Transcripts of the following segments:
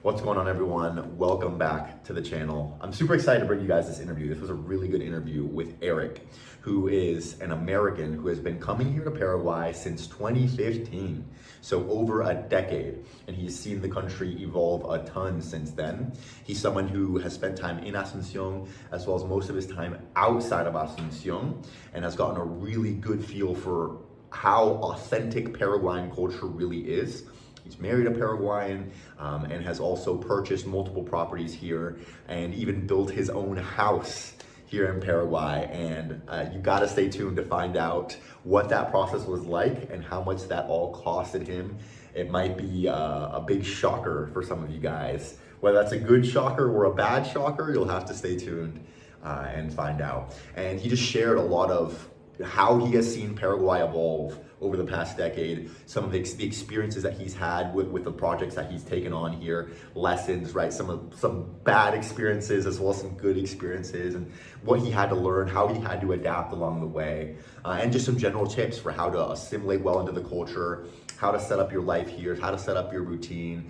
What's going on, everyone? Welcome back to the channel. I'm super excited to bring you guys this interview. This was a really good interview with Eric, who is an American who has been coming here to Paraguay since 2015, so over a decade, and he's seen the country evolve a ton since then. He's someone who has spent time in Asuncion as well as most of his time outside of Asuncion, and has gotten a really good feel for how authentic Paraguayan culture really is. He's married a Paraguayan and has also purchased multiple properties here and even built his own house here in Paraguay. And you gotta stay tuned to find out what that process was like and how much that all costed him. It might be a big shocker for some of you guys. Whether that's a good shocker or a bad shocker, you'll have to stay tuned and find out. And he just shared a lot of how he has seen Paraguay evolve over the past decade, some of the experiences that he's had with the projects that he's taken on here, lessons, right? Some bad experiences as well as some good experiences, and what he had to learn, how he had to adapt along the way, and just some general tips for how to assimilate well into the culture, how to set up your life here, how to set up your routine,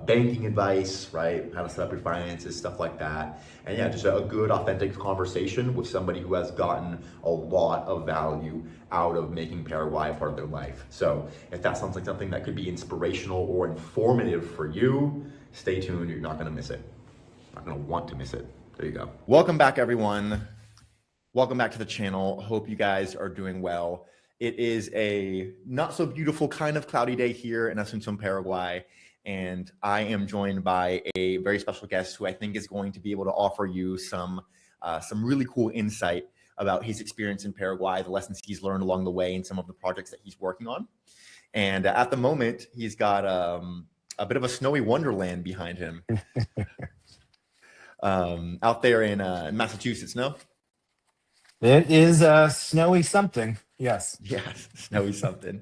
banking advice, right? How to set up your finances, stuff like that. And yeah, just a good, authentic conversation with somebody who has gotten a lot of value out of making Paraguay a part of their life. So if that sounds like something that could be inspirational or informative for you, stay tuned. You're not gonna miss it. Not gonna want to miss it. There you go. Welcome back, everyone. Welcome back to the channel. Hope you guys are doing well. It is a not so beautiful kind of cloudy day here in Asuncion, Paraguay. And I am joined by a very special guest who I think is going to be able to offer you some really cool insight about his experience in Paraguay, the lessons he's learned along the way, and some of the projects that he's working on. And at the moment, he's got a bit of a snowy wonderland behind him out there in Massachusetts, no? It is snowy something, yes. Yes, snowy something.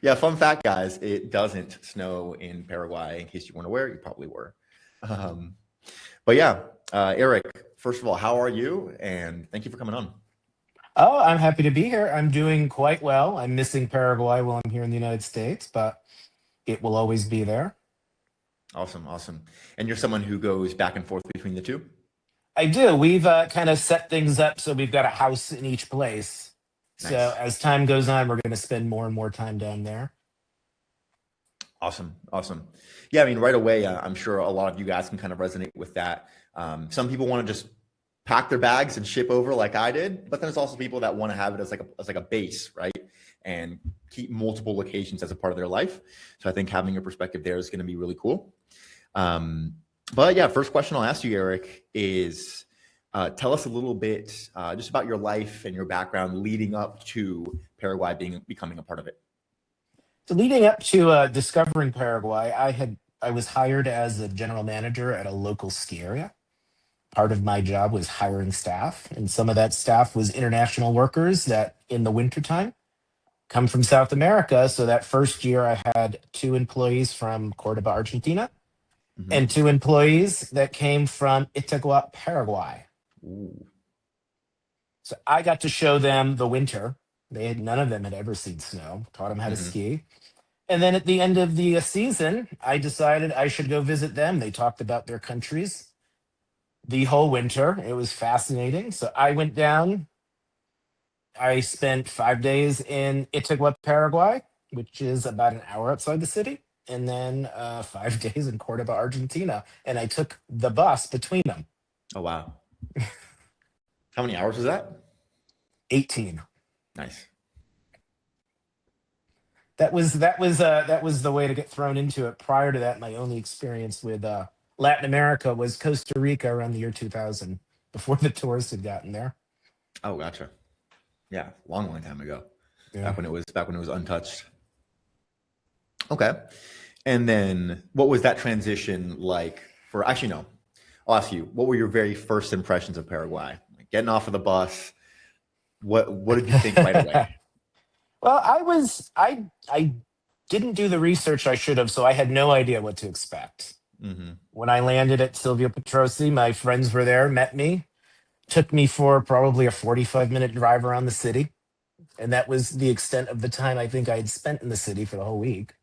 Yeah, fun fact, guys, it doesn't snow in Paraguay. In case you weren't aware, you probably were. But yeah, Eric, first of all, how are you? And thank you for coming on. Oh, I'm happy to be here. I'm doing quite well. I'm missing Paraguay while I'm here in the United States, but it will always be there. Awesome, awesome. And you're someone who goes back and forth between the two? I do. We've kind of set things up so we've got a house in each place. Nice. So as time goes on, we're going to spend more and more time down there. Awesome, awesome. Yeah, I mean, right away, I'm sure a lot of you guys can kind of resonate with that. Some people want to just pack their bags and ship over like I did, but then there's also people that want to have it as like a base, right? And keep multiple locations as a part of their life. So I think having a perspective there is going to be really cool. But yeah, first question I'll ask you, Eric, is tell us a little bit just about your life and your background leading up to Paraguay becoming a part of it. So leading up to discovering Paraguay, I was hired as a general manager at a local ski area. Part of my job was hiring staff, and some of that staff was international workers that in the wintertime come from South America. So that first year I had 2 employees from Cordoba, Argentina, and 2 employees that came from Itagua, Paraguay. Ooh. So I got to show them the winter. None of them had ever seen snow, taught them how to ski. And then at the end of the season, I decided I should go visit them. They talked about their countries the whole winter. It was fascinating. So I went down. I spent 5 days in Itagua, Paraguay, which is about an hour outside the city, and then 5 days in Cordoba, Argentina. And I took the bus between them. Oh, wow. How many hours was that? 18. Nice. That was the way to get thrown into it. Prior to that, my only experience with Latin America was Costa Rica around the year 2000, before the tourists had gotten there. Oh, gotcha. Yeah, long time ago. Yeah. Back when it was untouched. Okay. And then what was that transition like for, actually, no, I'll ask you, what were your very first impressions of Paraguay? Like getting off of the bus, what did you think right away? Well, I didn't do the research I should have, so I had no idea what to expect. When I landed at Silvio Petrosi, my friends were there, met me, took me for probably a 45-minute drive around the city. And that was the extent of the time I think I had spent in the city for the whole week.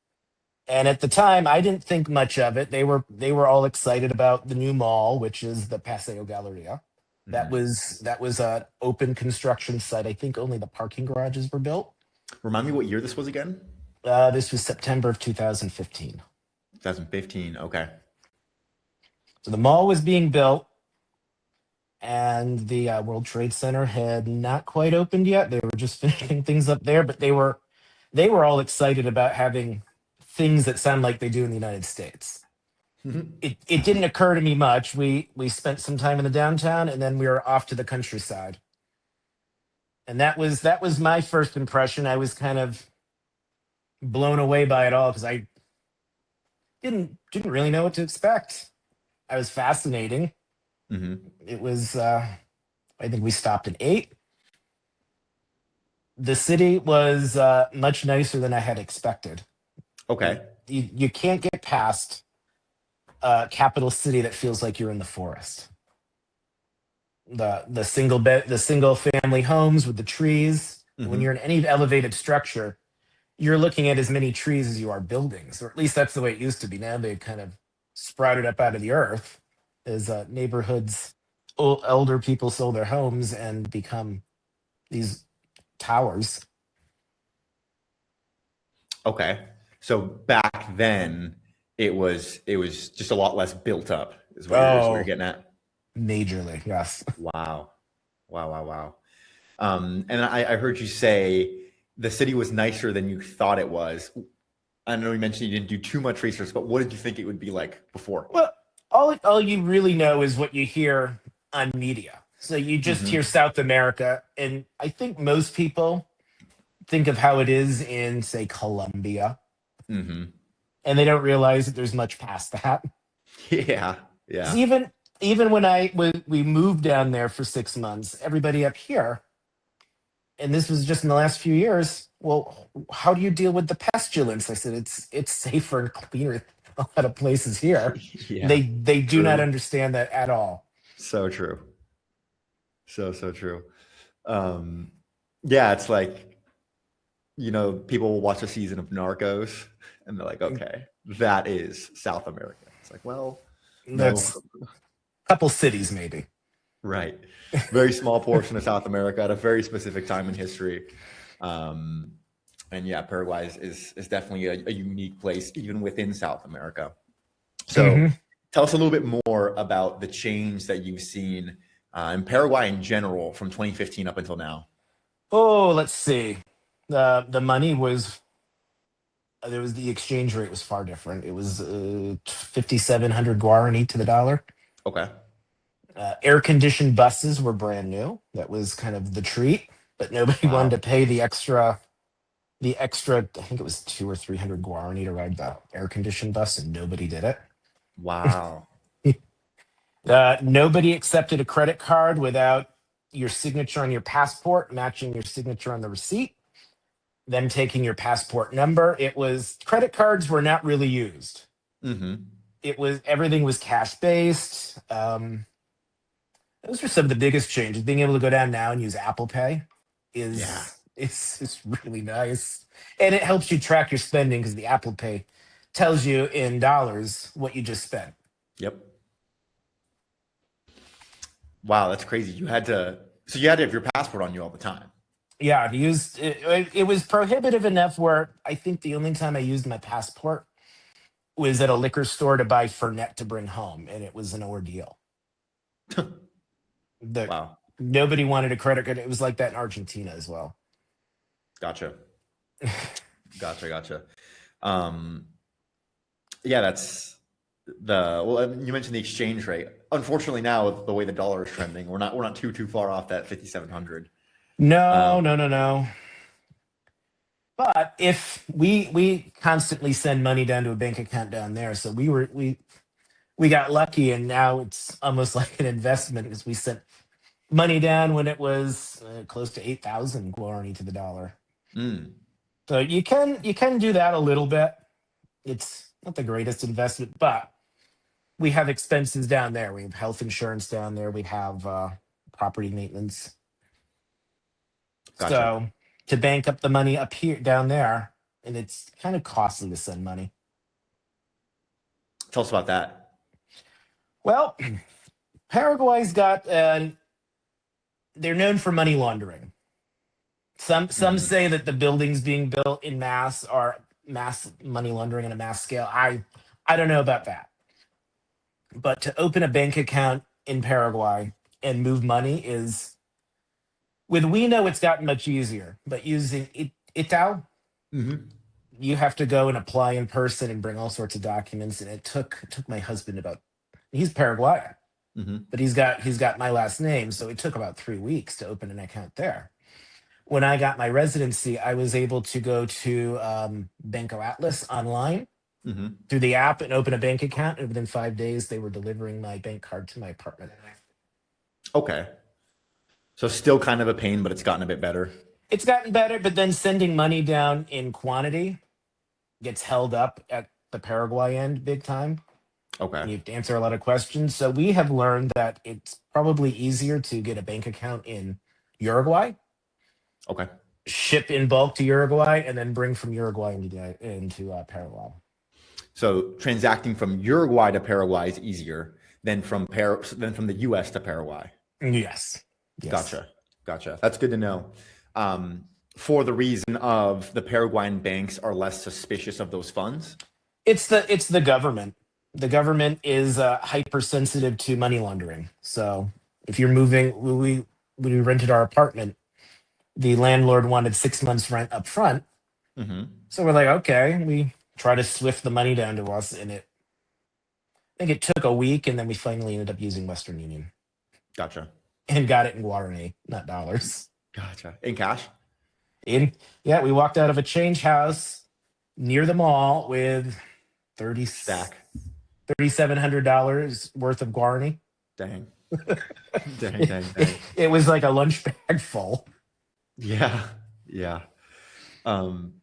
And at the time, I didn't think much of it. They were all excited about the new mall, which is the Paseo Galleria. That Mhm. was an open construction site. I think only the parking garages were built. Remind me what year this was again? This was September of 2015. 2015. Okay. So the mall was being built, and the World Trade Center had not quite opened yet. They were just finishing things up there, but they were all excited about having things that sound like they do in the United States. It didn't occur to me much. We spent some time in the downtown, and then we were off to the countryside. And that was my first impression. I was kind of blown away by it all because I didn't really know what to expect. I was fascinating. Hmm. It was I think we stopped at 8. The city was much nicer than I had expected. Okay. You can't get past a capital city that feels like you're in the forest. The single family homes with the trees. When you're Hmm. in any elevated structure, you're looking at as many trees as you are buildings, or at least that's the way it used to be. Now they've kind of sprouted up out of the earth as neighborhoods, elder people sold their homes and become these towers. Okay. So back then it was just a lot less built up is what you're Oh, getting at. majorly, yes. Wow. Wow, wow, wow. And I heard you say the city was nicer than you thought it was. I know you mentioned you didn't do too much research, but what did you think it would be like before? Well, all you really know is what you hear on media. So you just hear Hmm. South America, and I think most people think of how it is in, say, Colombia, Hmm. and they don't realize that there's much past that. Yeah. 'Cause Yeah. even when we moved down there for 6 months, everybody up here, and this was just in the last few years. Well, how do you deal with the pestilence? I said it's safer and cleaner than a lot of places here. Yeah. They do not True. understand that at all. So true. So true. Um, yeah, it's like, people will watch a season of Narcos and they're like, okay, that is South America. It's like, well, no, That's a couple cities, maybe. right. Very small portion of South America at a very specific time in history. Um, and yeah, Paraguay is definitely a unique place, even within South America. So Hmm. tell us a little bit more about the change that you've seen in Paraguay in general from 2015 up until now. Oh, let's see. The money was there was the exchange rate was far different. It was 5,700 guarani to the dollar. Okay. Air conditioned buses were brand new. That was kind of the treat, but nobody wanted to Wow. pay the extra. The extra, I think it was 200 or 300 guarani to ride the air conditioned bus, and nobody did it. Wow. Nobody accepted a credit card without your signature on your passport matching your signature on the receipt. Them taking your passport number. It was credit cards were not really used. Hmm. It was everything was cash based. Those are some of the biggest changes. Being able to go down now and use Apple Pay Yeah. is really nice, and it helps you track your spending because the Apple Pay tells you in dollars what you just spent. Yep. Wow, that's crazy. So you had to have your passport on you all the time. Yeah, it was prohibitive enough where I think the only time I used my passport was at a liquor store to buy Fernet to bring home, and it was an ordeal. The Wow. Nobody wanted a credit card. It was like that in Argentina as well. Gotcha. Gotcha. Um, yeah, that's you mentioned the exchange rate. Unfortunately, now with the way the dollar is trending, we're not too far off that 5,700. No, Um, no, no, no. But if we constantly send money down to a bank account down there, so we got lucky, and now it's almost like an investment because we sent money down when it was close to 8,000 guarani to the dollar. mm, So you can do that a little bit. It's not the greatest investment, but we have expenses down there. We have health insurance down there. We have property maintenance. gotcha. So to bank up the money up here down there, and it's kind of costly to send money. Tell us about that. Well, Paraguay's got they're known for money laundering. Some Hmm. say that the buildings being built in mass are mass money laundering on a mass scale. I don't know about that. But to open a bank account in Paraguay and move money is with We know it's gotten much easier, but using Itau, Hmm. you have to go and apply in person and bring all sorts of documents. And it took my husband about he's Paraguayan, Hmm. but he's got my last name, so it took about 3 weeks to open an account there. When I got my residency, I was able to go to Banco Atlas online Hmm. through the app and open a bank account. And within 5 days, they were delivering my bank card to my apartment. Okay. So still kind of a pain, but it's gotten a bit better. It's gotten better, but then sending money down in quantity gets held up at the Paraguay end big time. Okay. And you have to answer a lot of questions. So we have learned that it's probably easier to get a bank account in Uruguay, Okay. ship in bulk to Uruguay, and then bring from Uruguay into Paraguay. So transacting from Uruguay to Paraguay is easier than from the U.S. to Paraguay. Yes. Yes. Gotcha. That's good to know. For the reason of the Paraguayan banks are less suspicious of those funds. It's the government. The government is hypersensitive to money laundering. So if you're moving, when we rented our apartment, the landlord wanted 6 months rent up front. Hmm. So we're like, okay, we try to swift the money down to us, and I think it took a week, and then we finally ended up using Western Union Gotcha. and got it in guarani, not dollars. Gotcha. In cash? In Yeah, we walked out of a change house near the mall with 30 Stack. $3,700 worth of guarani. Dang. Dang. It was like a lunch bag full. Yeah. Yeah. Um,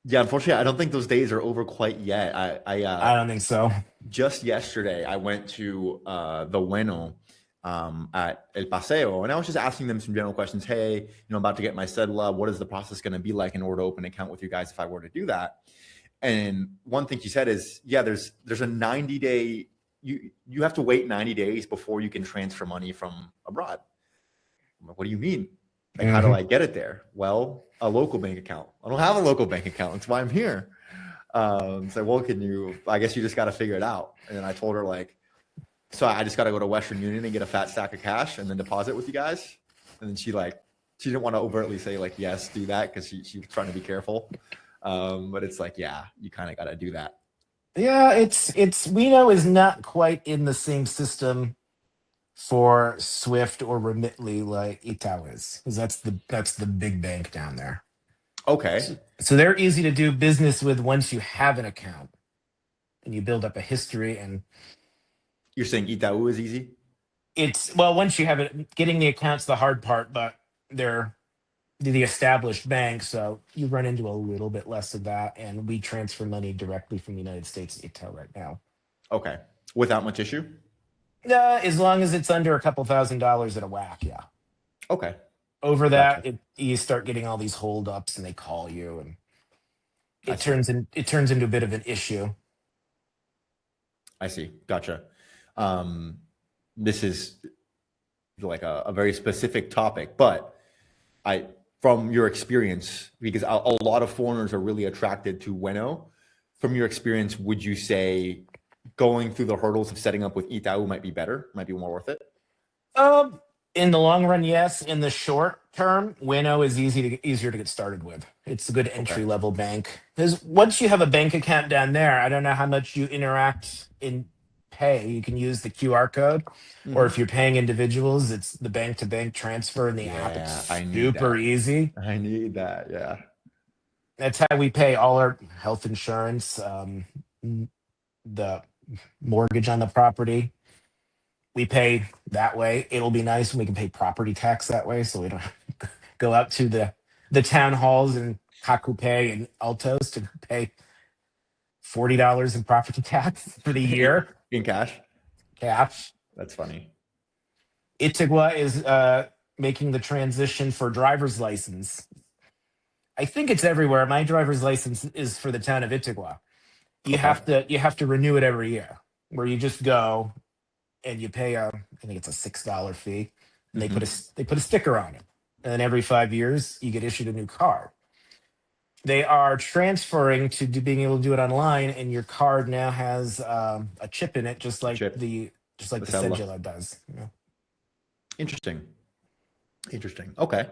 yeah, unfortunately, I don't think those days are over quite yet. I don't think so. Just yesterday, I went to the Bueno at El Paseo, and I was just asking them some general questions. Hey, I'm about to get my cedula. What is the process going to be like in order to open an account with you guys if I were to do that? And one thing she said is, yeah, there's a 90-day, you have to wait 90 days before you can transfer money from abroad. I'm like, what do you mean? Like, how do I get it there? Well, a local bank account. I don't have a local bank account. That's why I'm here. So, well, I guess you just got to figure it out. And then I told her, like, so I just got to go to Western Union and get a fat stack of cash and then deposit with you guys. And then she didn't want to overtly say, like, yes, do that, because she was trying to be careful. But it's like, yeah, you kind of got to do that. Yeah, it's we know is not quite in the same system for Swift or Remitly like Itaú is, because that's the big bank down there. Okay. So they're easy to do business with once you have an account and you build up a history. And You're saying Itaú is easy? once you have it, getting the account's the hard part, but they're the established bank, so you run into a little bit less of that. And we transfer money directly from the United States to Itaú right now. Okay. Without much issue? As long as it's under a couple $1,000s at a whack, yeah. Okay. Over that, Gotcha. you start getting all these holdups, and they call you, and I it see. turns into a bit of an issue. I see. Gotcha. This is like a very specific topic, but from your experience, because a lot of foreigners are really attracted to Bueno. From your experience, would you say going through the hurdles of setting up with Itaú might be better, might be more worth it? In the long run, yes. In the short term, Wino is easier to get started with. It's a good entry Okay. level bank, because once you have a bank account down there, I don't know how much you interact in pay. You can use the QR code, or if Mhm. you're paying individuals, it's the bank to bank transfer in the app. Yeah, It's I need super that. easy. I need that. Yeah. That's how we pay all our health insurance, the mortgage on the property. We pay that way. It'll be nice when we can pay property tax that way, so we don't go out to the town halls in Hakupe and Altos to pay $40 in property tax for the year In cash. cash. That's funny. Itigua is making the transition for driver's license. I think it's everywhere. My driver's license is for the town of Itigua. You Okay. have to renew it every year. where you just go and you pay I think it's a $6 fee, and Hmm. they put a sticker on it, and then every 5 years you get issued a new card. They are transferring to being able to do it online, and your card now has a chip in it, A chip, just like the the cedula. Cedula does. Interesting. Interesting. Okay.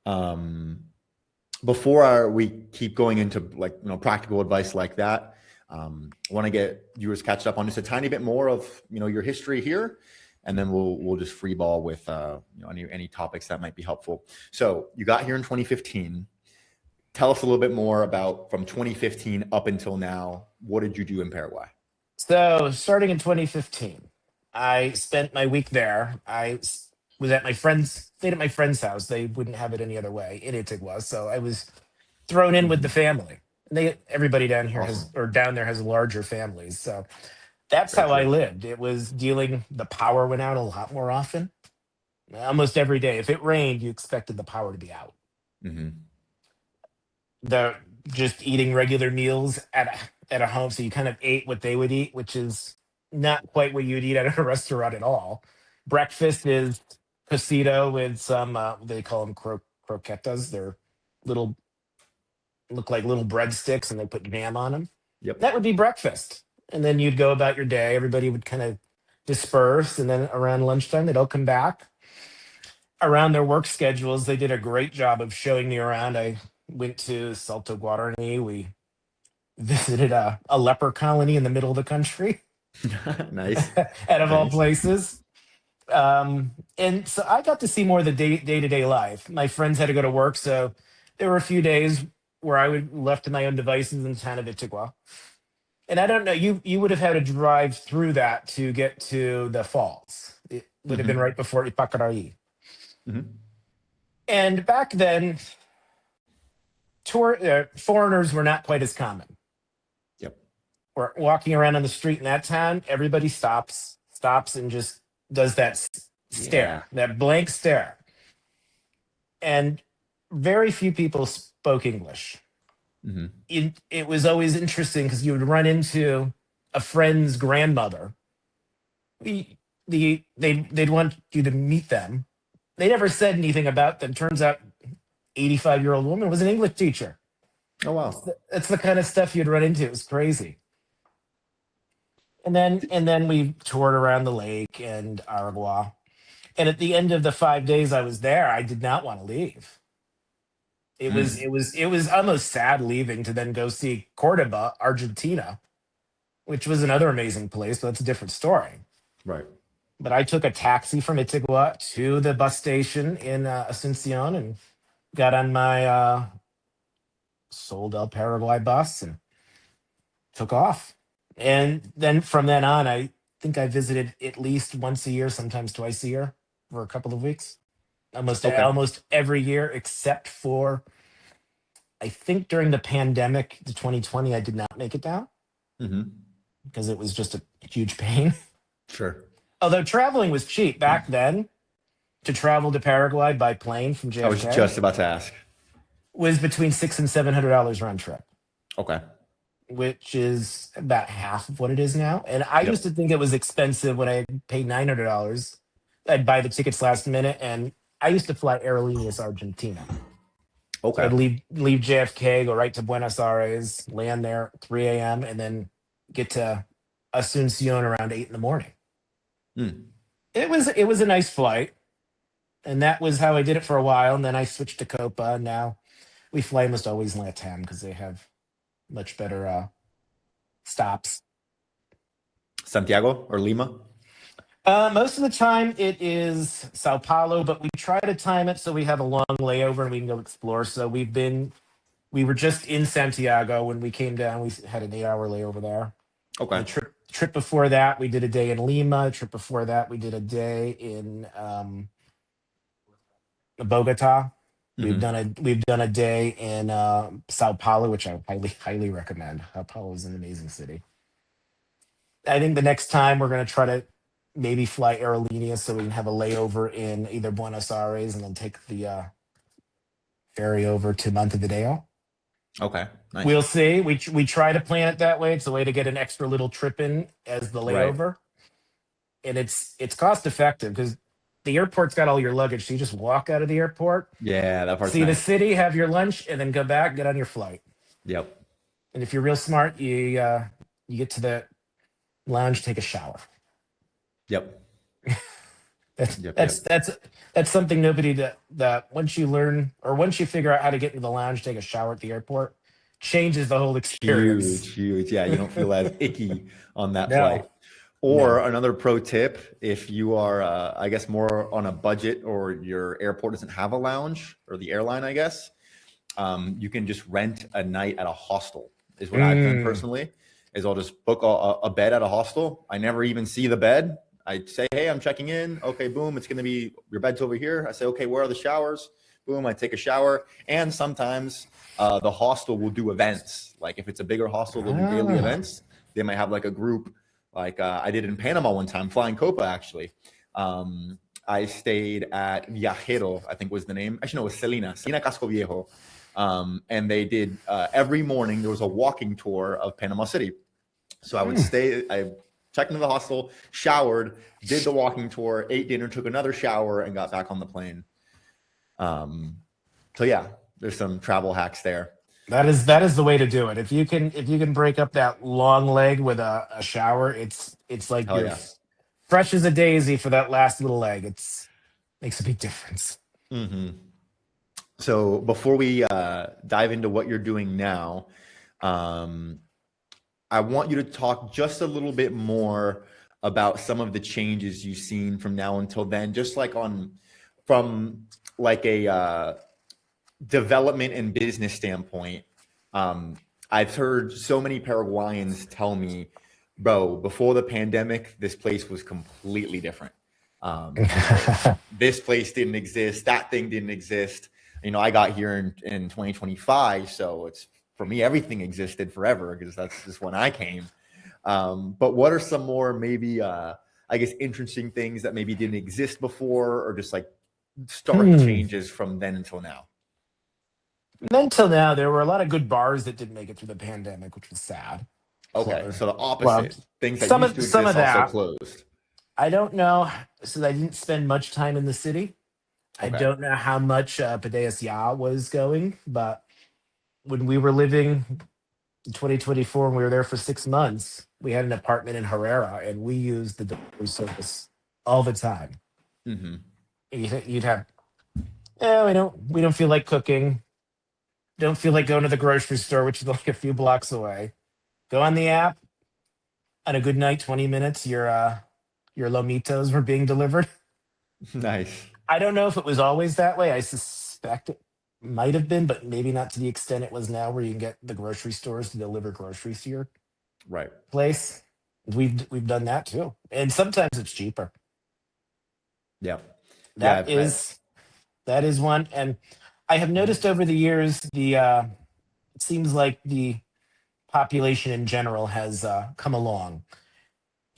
Um, before we keep going into like practical advice like that, I want to get viewers catched up on just a tiny bit more of your history here, and then we'll just free ball with any topics that might be helpful. So you got here in 2015. Tell us a little bit more about from 2015 up until now. What did you do in Paraguay? So starting in 2015, I spent my week there. Was at my friend's, stayed at my friend's house. They wouldn't have it any other way in Itigua, so I was thrown in with the Hmm. family. Everybody down here has, Awesome. or down there has larger families, so that's Very how I true. lived. It was dealing. The power went out a lot more often, almost every day. If it rained, you expected the power to be out. Hmm. The Just eating regular meals at a home, so you kind of ate what they would eat, which is not quite what you'd eat at a restaurant at all. Breakfast is cocido with some they call them croquetas. They're little look like little breadsticks, and they put jam on them. Yep. That would be breakfast, and then you'd go about your day. Everybody would kind of disperse, and then around lunchtime they'd all come back around their work schedules. They did a great job of showing me around. I went to Salto Guarani. We visited a leper colony in the middle of the country, Nice. out of all Nice. places. And so I got to see more of the day to day life. My friends had to go to work, so there were a few days where I would left to my own devices in the town of Itigua. And I don't know, you would have had to drive through that to get to the falls. It would have been right Hmm. before Ipacaraí. Hmm. And back then, foreigners were not quite as common. Yep. We're walking around on the street in that town, everybody stops and just does that Yeah. stare, that blank stare. And very few people spoke English. Hmm. It was always interesting because you would run into a friend's grandmother. They'd want you to meet them. They never said anything about them. Turns out, 85-year-old woman was an English teacher. Oh That's wow. that's the kind of stuff you'd run into. It was crazy. And then we toured around the lake and Aragua. And at the end of the 5 days I was there, I did not want to leave. Mm. It was almost sad leaving to then go see Cordoba, Argentina, which was another amazing place, but that's a different story. Right. But I took a taxi from Itigua to the bus station in Asuncion and got on my Sol del Paraguay bus and took off. And then from then on, I think I visited at least once a year, sometimes twice a year for a couple of weeks. Okay. Almost every year, except for I think during the pandemic, the 2020, I did not make it down Hmm. because it was just a huge pain. Sure. Although traveling was cheap back then, to travel to Paraguay by plane from I was JFK just about to ask. was between $600 and $700 round trip, Okay. which is about half of what it is now. And I used Yep. to think it was expensive when I paid $900. I'd buy the tickets last minute, and I used to fly Aerolíneas Argentina. So Okay. I'd leave JFK, go right to Buenos Aires, land there at 3 a.m., and then get to Asuncion around 8 in the morning. Mm. It was a nice flight, and that was how I did it for a while. And then I switched to Copa. And now we fly almost always LATAM because they have much better stops. Santiago or Lima? Most of the time it is Sao Paulo, but we try to time it so we have a long layover and we can go explore. So we were just in Santiago when we came down. We had an 8 hour layover there. Okay. The trip before that, we did a day in Lima. The trip before that, we did a day in Bogota. Hmm. We've done a day in Sao Paulo, which I highly recommend. Sao Paulo is an amazing city. I think the next time we're going to try to maybe fly Aerolíneas so we can have a layover in either Buenos Aires and then take the ferry over to Montevideo. Okay, nice. We'll see. We try to plan it that way. It's a way to get an extra little trip in as the Right. layover, and it's cost effective because the airport's got all your luggage. So you just walk out of the airport, Yeah, that part's see the nice. city, have your lunch, and then go back, get on your flight. Yep. And if you're real smart, you get to the lounge, take a shower. Yep. That's Yep. that's Yep. that's that's something nobody that once you learn or once you figure out how to get into the lounge, take a shower at the airport, changes the whole Huge, experience. huge. Yeah, you don't feel as icky on that flight. No, Or no. another pro tip, if you are, I guess, more on a budget or your airport doesn't have a lounge or the airline, I guess, you can just rent a night at a hostel, is what I've done Mm. personally, is I'll just book a bed at a hostel. I never even see the bed. I say, hey, I'm checking in. Okay, boom, it's going to be, your bed's over here. I say, okay, where are the showers? Boom, I take a shower. And sometimes the hostel will do events. Like if it's a bigger hostel, they'll do daily Ah. events. They might have like a group, like I did in Panama one time, flying Copa actually. I stayed at Viajero, I think was the name. Actually, no, it was Selina Casco Viejo. And they did every morning, there was a walking tour of Panama City. So I would Mm. stay, I checked into the hostel, showered, did the walking tour, ate dinner, took another shower, and got back on the plane. So yeah, there's some travel hacks there. That is the way to do it. If you can break up that long leg with a shower, it's like Hell you're yeah. fresh as a daisy for that last little leg. It's makes a big difference. Mm-hmm. So before we dive into what you're doing now, um, I want you to talk just a little bit more about some of the changes you've seen from now until then, just like from like a development and business standpoint. Um, I've heard so many Paraguayans tell me, bro, before the pandemic, this place was completely different. This place didn't exist, that thing didn't exist. I got here in 2025, so it's for me, everything existed forever because that's just when I came. But what are some more maybe, I guess, interesting things that maybe didn't exist before, or just like stark Hmm. changes from then until now? Until now, there were a lot of good bars that didn't make it through the pandemic, which was sad. Okay, so the Well, opposite, things that some used of to some of exist also that. closed. I don't know. So I didn't spend much time in the city. I Okay. don't know how much Padeas Ya was going, but when we were living in 2024 and we were there for 6 months, we had an apartment in Herrera and we used the delivery service all the time. Mm-hmm. You'd have, we don't feel like cooking, don't feel like going to the grocery store, which is like a few blocks away. Go on the app. On a good night, 20 minutes, your lomitos were being delivered. Nice. I don't know if it was always that way. I suspect it might have been, but maybe not to the extent it was now, where you can get the grocery stores to deliver groceries to your Right. place. We've done that too, and sometimes it's cheaper. Yeah. Yeah. That is that is one, and I have noticed over the years it seems like the population in general has come along.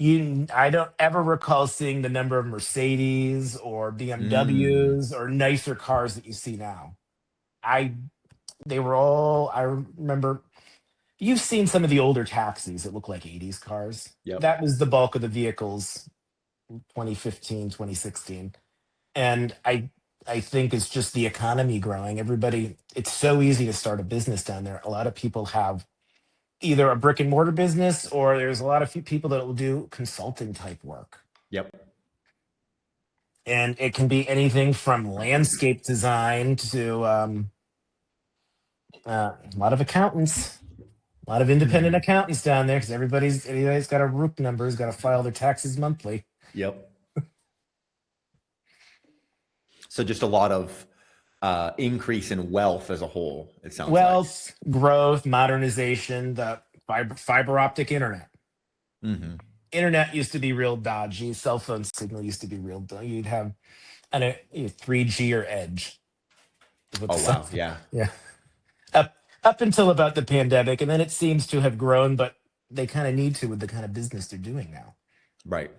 I don't ever recall seeing the number of Mercedes or Mm, BMWs or nicer cars that you see now. I they were all I remember you've seen some of the older taxis that look like 80s cars. yep. That was the bulk of the vehicles 2015, 2016. And I think it's just the economy growing. Everybody, it's so easy to start a business down there. A lot of people have either a brick and mortar business, or there's a lot of people that will do consulting type work. Yep. And it can be anything from landscape design to a lot of accountants, a lot of independent Mm-hmm. accountants down there because anybody's got a ROOP number, has got to file their taxes monthly. Yep. So just a lot of increase in wealth as a whole, it sounds like. Wealth, growth, modernization, the fiber optic internet. Mm-hmm. Internet used to be real dodgy. Cell phone signal used to be real dodgy. You'd have 3G or Edge. With Oh, some, wow. Yeah. yeah, up until about the pandemic, and then it seems to have grown, but they kind of need to with the kind of business they're doing now. Right.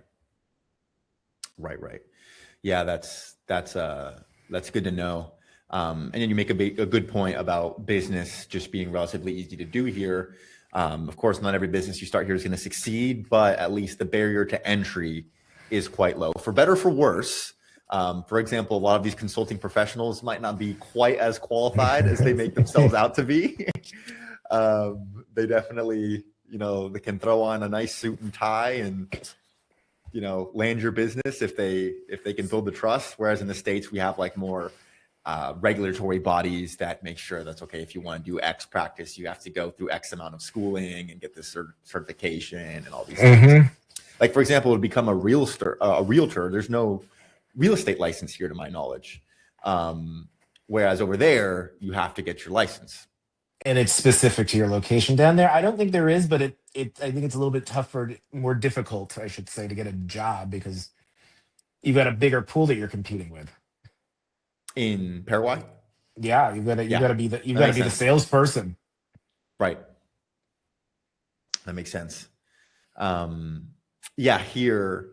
Right. Right. Yeah. That's good to know. And then you make a good point about business just being relatively easy to do here. Of course, not every business you start here is going to succeed, but at least the barrier to entry is quite low. For better or for worse, for example, a lot of these consulting professionals might not be quite as qualified as they make themselves out to be. They definitely, they can throw on a nice suit and tie and, land your business if they can build the trust. Whereas in the States, we have like more regulatory bodies that make sure that's okay. If you want to do X practice, you have to go through X amount of schooling and get this certification and all these things. Like, for example, to become a realtor, there's no real estate license here to my knowledge. Whereas over there, you have to get your license. And it's specific to your location down there. I don't think there is, but I think it's a little bit tougher, more difficult, I should say, to get a job because you've got a bigger pool that you're competing with. In Paraguay? Yeah, you've got to be the salesperson. Right. That makes sense. Here,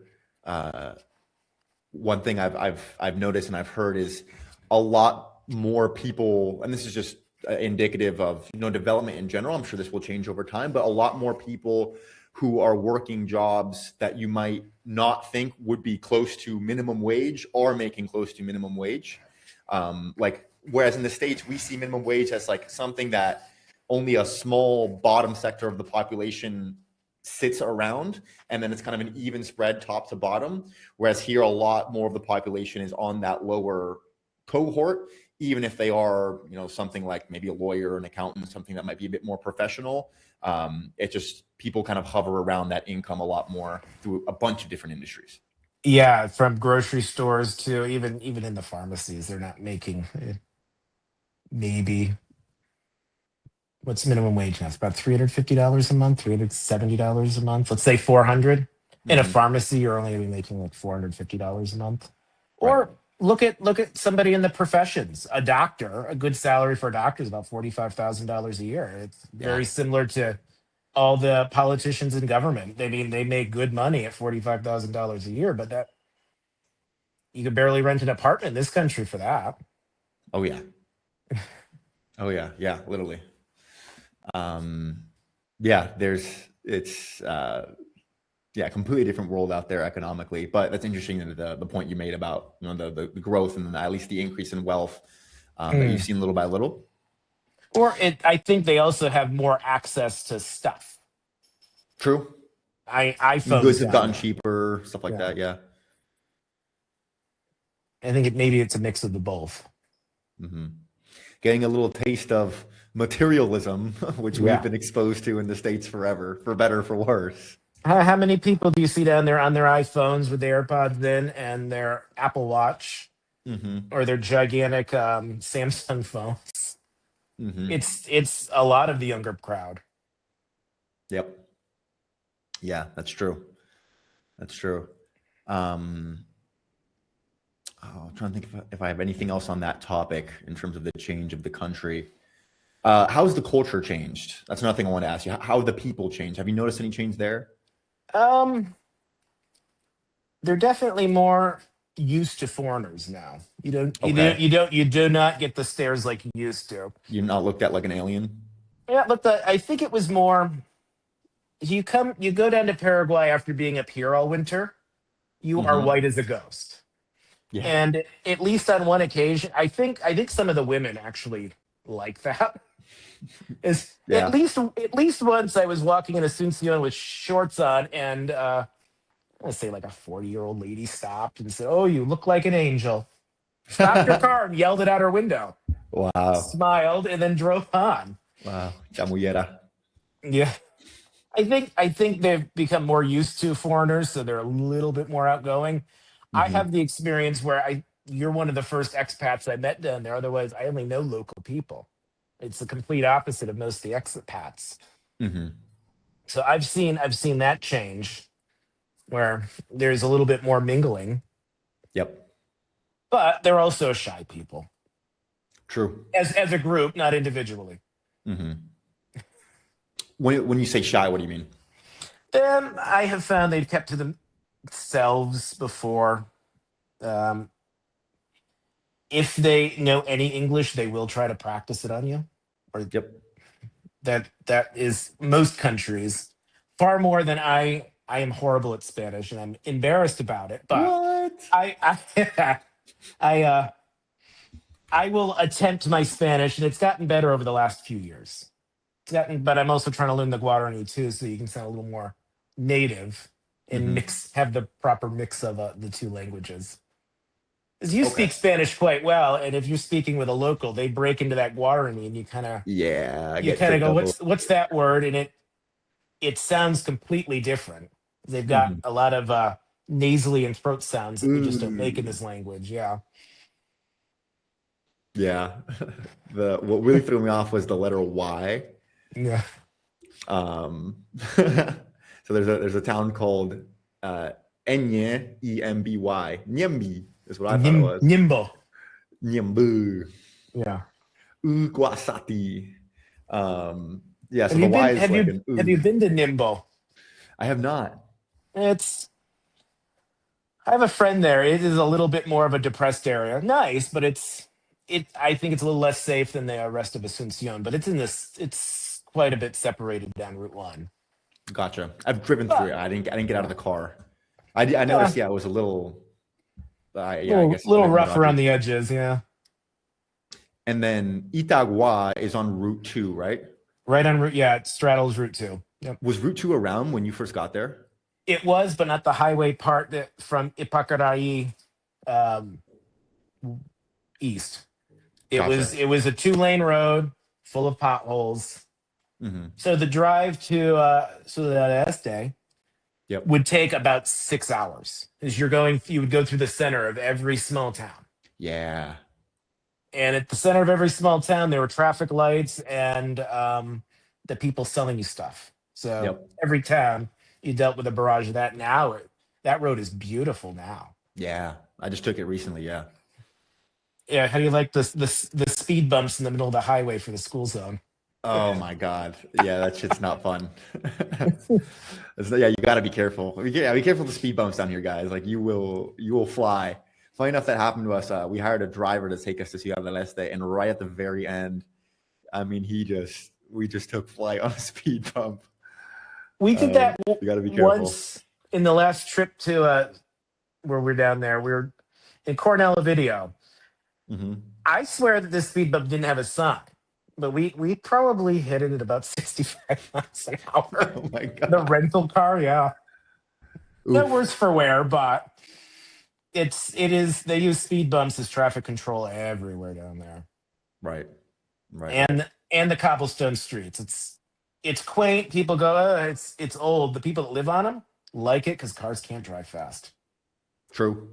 one thing I've noticed and I've heard is a lot more people, and this is just indicative of development in general. I'm sure this will change over time, but a lot more people who are working jobs that you might not think would be close to minimum wage are making close to minimum wage. Whereas in the States, we see minimum wage as like something that only a small bottom sector of the population sits around, and then it's kind of an even spread top to bottom. Whereas here, a lot more of the population is on that lower cohort, even if they are, something like maybe a lawyer, an accountant, something that might be a bit more professional. It just, people kind of hover around that income a lot more through a bunch of different industries. Yeah, from grocery stores to even in the pharmacies, they're not making maybe what's minimum wage now? It's about $350 a month, $370 a month. Let's say 400. In a pharmacy, you're only going to be making like $450 a month. Or Right. look at somebody in the professions. A doctor, a good salary for a doctor is about $45,000 a year. It's very similar to all the politicians in government. I mean, they make good money at $45,000 a year, but that you could barely rent an apartment in this country for that. Oh yeah. Oh yeah. Yeah. Literally. Completely different world out there economically, but that's interesting the point you made about the growth and at least the increase in wealth that you've seen little by little. Or I think they also have more access to stuff. True. iPhones Goods have gotten cheaper, stuff like that. Yeah. I think maybe it's a mix of the both. Mm-hmm. Getting a little taste of materialism, which we've been exposed to in the States forever, for better or for worse. How many people do you see down there on their iPhones with the AirPods in and their Apple Watch or their gigantic Samsung phones? It's a lot of the younger crowd. Yep. Yeah, that's true. That's true. I'm trying to think if I have anything else on that topic in terms of the change of the country. How's the culture changed? That's another thing I want to ask you. How have the people changed? Have you noticed any change there? They're definitely more used to foreigners now. You do not get the stares like you used to. You're not looked at like an alien? Yeah, look, I think it was more you go down to Paraguay after being up here all winter, you are white as a ghost. Yeah. And at least on one occasion, I think some of the women actually like that. At least once I was walking in Asuncion with shorts on, and let's say like a 40-year-old lady stopped and said, "Oh, you look like an angel." Stopped her car and yelled it out her window. Wow. Smiled and then drove on. Wow. Chamuyera. Yeah. I think they've become more used to foreigners, so they're a little bit more outgoing. I have the experience where you're one of the first expats I met down there. Otherwise, I only know local people. It's the complete opposite of most of the expats. So I've seen that change where there's a little bit more mingling. Yep. But they're also shy people. True. As a group, not individually. When you say shy, what do you mean? I have found they've kept to themselves before. if they know any English, they will try to practice it on you. Or Yep. that is most countries far more than I am horrible at Spanish and I'm embarrassed about it. But What? I I I will attempt my Spanish, and it's gotten better over the last few years. It's gotten, but I'm also trying to learn the Guarani too, so you can sound a little more native and Hmm. have the proper mix of the two languages. Because you Okay. speak Spanish quite well, and if you're speaking with a local, they break into that Guarani, and Yeah, I you get kind of tripped go, up a little. what's that word? And it sounds completely different. They've got Hmm. a lot of nasally and throat sounds that we just don't make in Ooh. this language. Yeah. Yeah. The what really threw me off was the letter Y. Yeah. So there's a town called uh Enye, Emby. Nyembi is what I thought it was. Nimbo. Nyembu. Yeah. Uguasati. Yeah, so the Y is Have like you an have you oo. been to Nimbo? I have not. It's I have a friend there. It is a little bit more of a depressed area. Nice, but I think it's a little less safe than the rest of Asuncion, but it's quite a bit separated down Route 1. Gotcha. I've driven through But it. I didn't get out of yeah. the car. I Yeah. noticed, yeah, it was a little, yeah, I Little guess a little bit more rough around dodgy. the edges, yeah. And then Itagua is on Route 2, right? Right on Route, yeah, it straddles Route 2. Yep. Was Route 2 around when you first got there? It was, but not the highway part that from Ipacaraí um, east. Gotcha. It was a 2-lane road full of potholes. Hmm. So the drive to Ciudad Este Yep. would take about 6 hours. As you would go through the center of every small town. Yeah. And at the center of every small town, there were traffic lights and the people selling you stuff. So Yep. every town, you dealt with a barrage of that. Now, that road is beautiful now. Yeah. I just took it recently. Yeah. Yeah, how do you like the speed bumps in the middle of the highway for the school zone? Oh my God. Yeah, that shit's not fun. Yeah, you got to be careful. Yeah, be careful of the speed bumps down here, guys. Like you will fly. Funny enough, that happened to us. We hired a driver to take us to Ciudad del Este, and right at the very end, I mean, we just took flight on a speed bump. We did that You got to be careful. once in the last trip to where we're down there. We were in Cornell Video. Hmm. I swear that this speed bump didn't have a sign, but we probably hit it at about 65 miles an hour. Oh my The God. rental car, yeah. No Oof. worse for wear, but it is they use speed bumps as traffic control everywhere down there. Right. Right. And the cobblestone streets. It's quaint. People go, oh, it's old. The people that live on them like it because cars can't drive fast. True.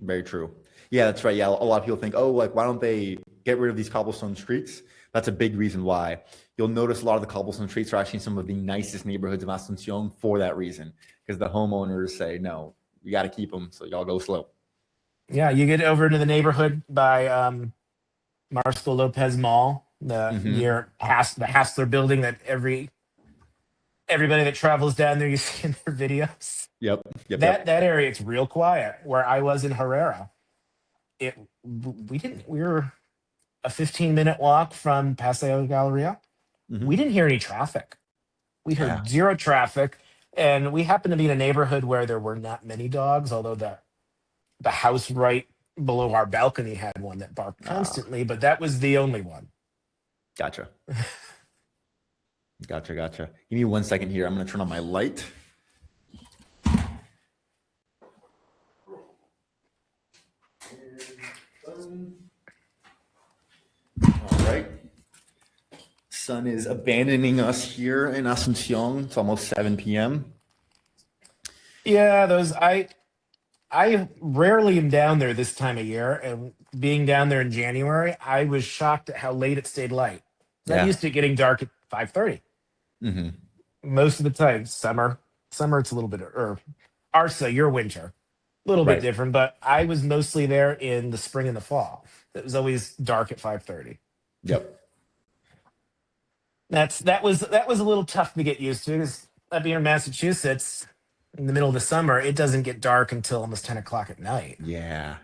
Very true. Yeah, that's right. Yeah, a lot of people think, oh, like, why don't they get rid of these cobblestone streets? That's a big reason why. You'll notice a lot of the cobblestone streets are actually some of the nicest neighborhoods of Asuncion for that reason, because the homeowners say, no, we got to keep them, so y'all go slow. Yeah, you get over into the neighborhood by Marcelo Lopez Mall, the Hmm. near the Hassler building that everybody that travels down there you see in their videos. Yep. Yep. That Yep. area, it's real quiet. Where I was in Herrera, we were a 15-minute walk from Paseo Galleria. Hmm. We didn't hear any traffic. We Yeah. heard zero traffic, and we happened to be in a neighborhood where there were not many dogs, although the house right below our balcony had one that barked Ah, constantly, but that was the only one. gotcha. Gotcha. Give me 1 second here. I'm going to turn on my light. All right. Sun is abandoning us here in Asuncion. It's almost 7 p.m. Yeah, those I rarely am down there this time of year, and being down there in January, I was shocked at how late it stayed light. I'm Yeah. used to getting dark at 5:30 Hmm. most of the time. Summer it's a little bit, or Arsa, your winter, a little bit Right. different. But I was mostly there in the spring and the fall. It was always dark at 5:30. Yep. That was a little tough to get used to because up here in Massachusetts, in the middle of the summer, it doesn't get dark until almost 10 o'clock at night. Yeah.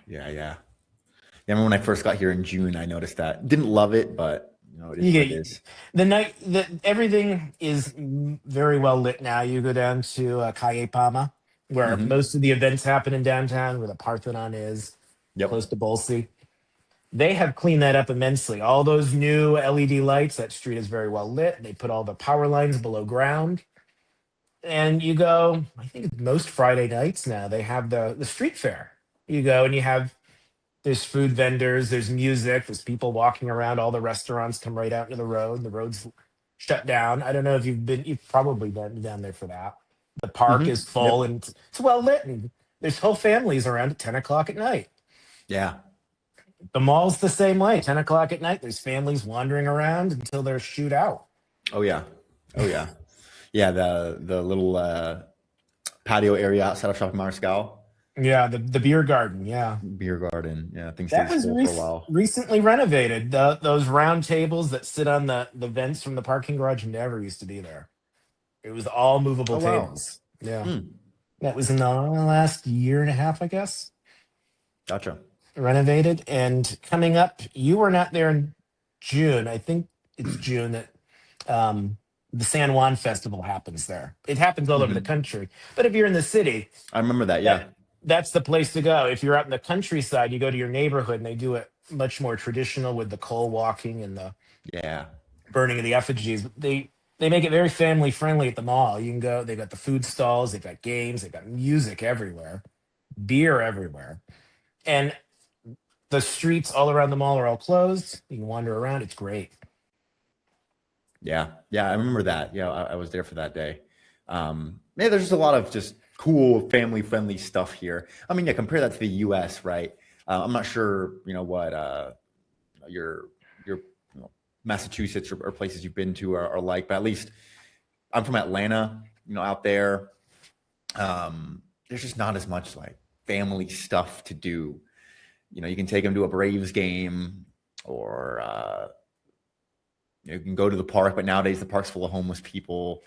I remember when I first got here in June, I noticed that. Didn't love it, but it is You what it get is. everything is very well lit now. You go down to Calle Pama, where Hmm. most of the events happen in downtown, where the Parthenon is, close Yep. to Bolsey. They have cleaned that up immensely. All those new LED lights, that street is very well lit. They put all the power lines below ground. And you go, I think it's most Friday nights now, they have the street fair. You go and you have there's food vendors, there's music, there's people walking around, all the restaurants come right out into the road. The road's shut down. I don't know if you've probably been down there for that. The park Hmm. is full Yep. and it's well lit and there's whole families around at 10 o'clock at night. Yeah. The mall's the same way. 10 o'clock at night, there's families wandering around until they're shoot out. Oh yeah. Oh yeah. Yeah. The little patio area outside of Shopping Mariscal, Yeah, the beer garden. Yeah. beer garden. Yeah, I think That stays was full for a while. recently renovated. Those round tables that sit on the vents from the parking garage never used to be there. It was all movable Oh wow. tables. Yeah. Hmm. That was in the last year and a half, I guess, Gotcha. renovated. And coming up, you were not there in June. I think it's June that um, the San Juan Festival happens there. It happens all over the Hmm. country. But if you're in the city, I remember that. Yeah. that that's the place to go. If you're out in the countryside, you go to your neighborhood and they do it much more traditional with the coal walking and the Yeah. burning of the effigies. They make it very family friendly at the mall. You can go. They've got the food stalls. They've got games. They've got music everywhere, beer everywhere, and the streets all around the mall are all closed. You can wander around. It's great. Yeah. Yeah. I remember that. Yeah, I was there for that day. Yeah, there's just a lot of just cool family friendly stuff here. I mean, yeah, compare that to the U.S., right? I'm not sure, what your Massachusetts or places you've been to are like, but at least I'm from Atlanta, out there. There's just not as much like family stuff to do. You can take them to a Braves game, or you can go to the park, but nowadays the park's full of homeless people.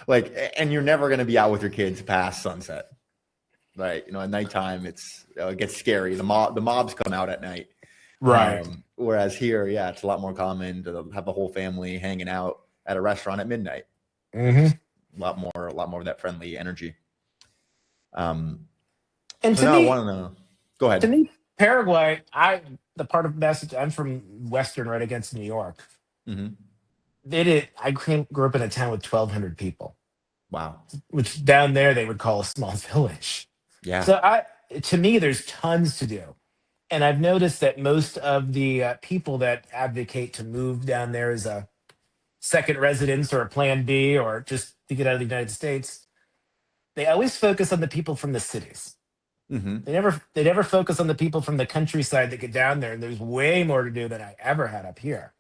Like, and you're never going to be out with your kids past sunset, right? At nighttime, it gets scary. The mobs come out at night. Right. Whereas here, yeah, it's a lot more common to have the whole family hanging out at a restaurant at midnight. Hmm. A lot more of that friendly energy. And So now I want to know. Go to ahead. me, Paraguay. The part of Massachusetts. I'm from Western, right against New York. Hmm. Grew up in a town with 1,200 people, Wow. which down there they would call a small village. Yeah. So to me, there's tons to do. And I've noticed that most of the people that advocate to move down there as a second residence or a plan B or just to get out of the United States, they always focus on the people from the cities. Hmm. They never focus on the people from the countryside that get down there. And there's way more to do than I ever had up here.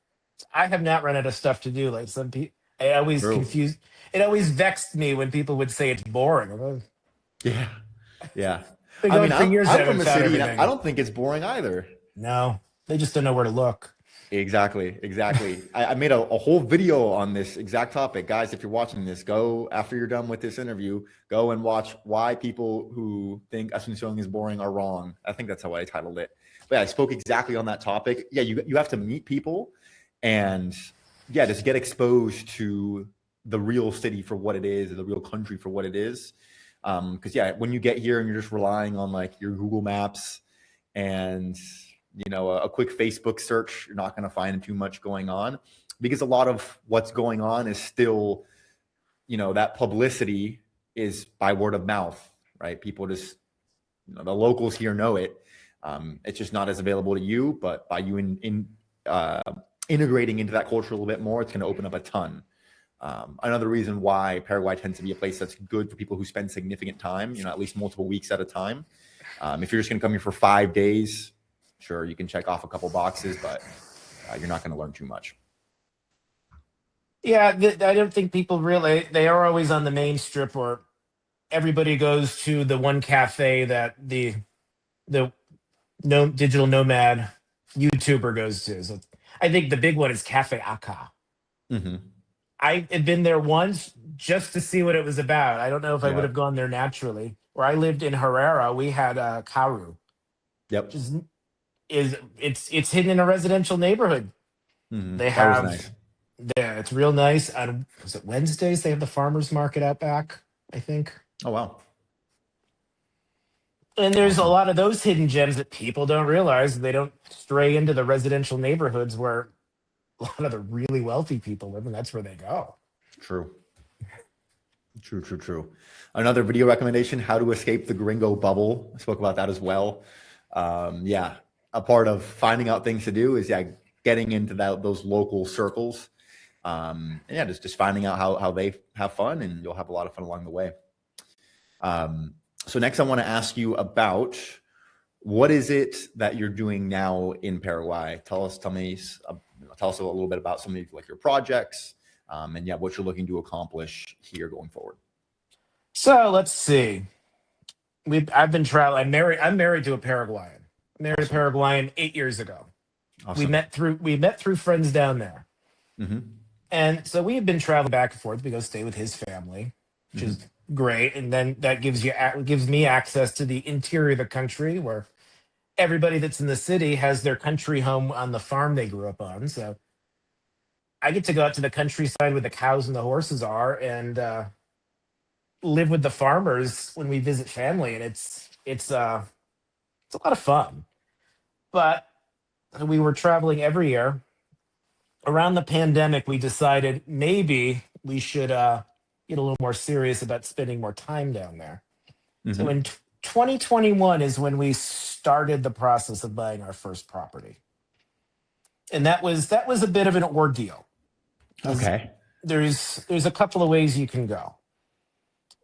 I have not run out of stuff to do like some people. I always True. confused. It always vexed me when people would say it's boring. Yeah. Yeah. Been I going mean, for years. I I'm from haven't a found city, and I everything. don't think it's boring either. No, they just don't know where to look. Exactly, exactly. I made a whole video on this exact topic. Guys, if you're watching this, go after you're done with this interview, go and watch why people who think Asuncion is boring are wrong. I think that's how I titled it. But yeah, I spoke exactly on that topic. Yeah, you have to meet people and yeah, just get exposed to the real city for what it is, or the real country for what it is. Because yeah, when you get here and you're just relying on like your Google Maps and a quick Facebook search, you're not going to find too much going on, because a lot of what's going on is still, that publicity is by word of mouth, right? People just, the locals here know it. It's just not as available to you, but by you integrating into that culture a little bit more, it's going to open up a ton. Another reason why Paraguay tends to be a place that's good for people who spend significant time, at least multiple weeks at a time. If you're just going to come here for 5 days, sure, you can check off a couple boxes, but you're not going to learn too much. Yeah, I don't think people really. They are always on the main strip, or everybody goes to the one cafe that the no digital nomad YouTuber goes to. So I think the big one is Cafe Aka. Mm-hmm. I had been there once just to see what it was about. I don't know if I would Yeah. have gone there naturally. Where I lived in Herrera, we had Karu. Yep. Just it's hidden in a residential neighborhood. They That was have nice. there. It's real nice. On was it Wednesdays? They have the farmers market out back, I think. Oh wow. And there's a Awesome. lot of those hidden gems that people don't realize. They don't stray into the residential neighborhoods where a lot of the really wealthy people live, and that's where they go. True. True, true, true. Another video recommendation, How to Escape the Gringo Bubble. I spoke about that as well. Yeah, a part of finding out things to do is getting into those local circles. Yeah, just finding out how they have fun, and you'll have a lot of fun along the way. So next I want to ask you about what is it that you're doing now in Paraguay? Tell us a little bit about some of like your projects, and yeah, what you're looking to accomplish here going forward. So let's see. I've been traveling. I'm married to a Paraguayan. Married a Awesome. Paraguayan 8 years ago. Awesome. We met through friends down there. Mm-hmm. And so we have been traveling back and forth. We go stay with his family, which is great. And then that gives me access to the interior of the country, where everybody that's in the city has their country home on the farm they grew up on. So I get to go out to the countryside where the cows and the horses are, and live with the farmers when we visit family. And it's a lot of fun. But we were traveling every year. Around the pandemic, we decided maybe we should get a little more serious about spending more time down there. So in 2021 is when we started the process of buying our first property, and that was a bit of an ordeal. Okay. There's a couple of ways you can go.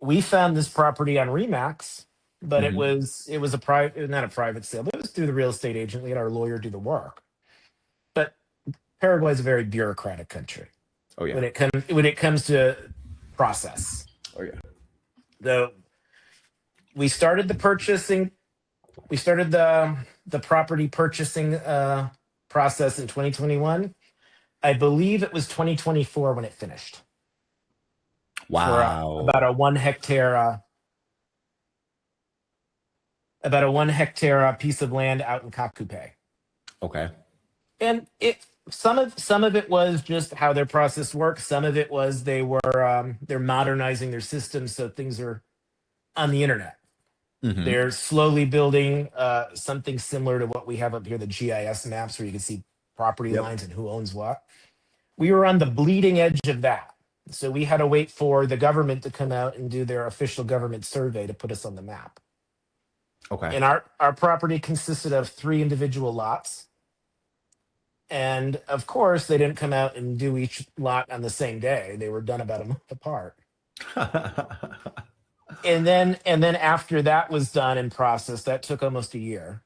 We found this property on Remax, but it was not a private sale, but it was through the real estate agent. We had our lawyer do the work. But Paraguay is a very bureaucratic country. Oh yeah. When it comes to process. Oh yeah. We started the purchasing. We started the property purchasing process in 2021. I believe it was 2024 when it finished. Wow. For about a 1 hectare. About a 1 hectare piece of land out in Cacupe. Okay. And some of it was just how their process works. Some of it was they're modernizing their systems, so things are on the internet. They're slowly building something similar to what we have up here, the GIS maps, where you can see property lines and who owns what. We were on the bleeding edge of that. So we had to wait for the government to come out and do their official government survey to put us on the map. Okay. And our property consisted of 3 individual lots. And of course, they didn't come out and do each lot on the same day. They were done about a month apart. And then after that was done and processed, that took almost a year.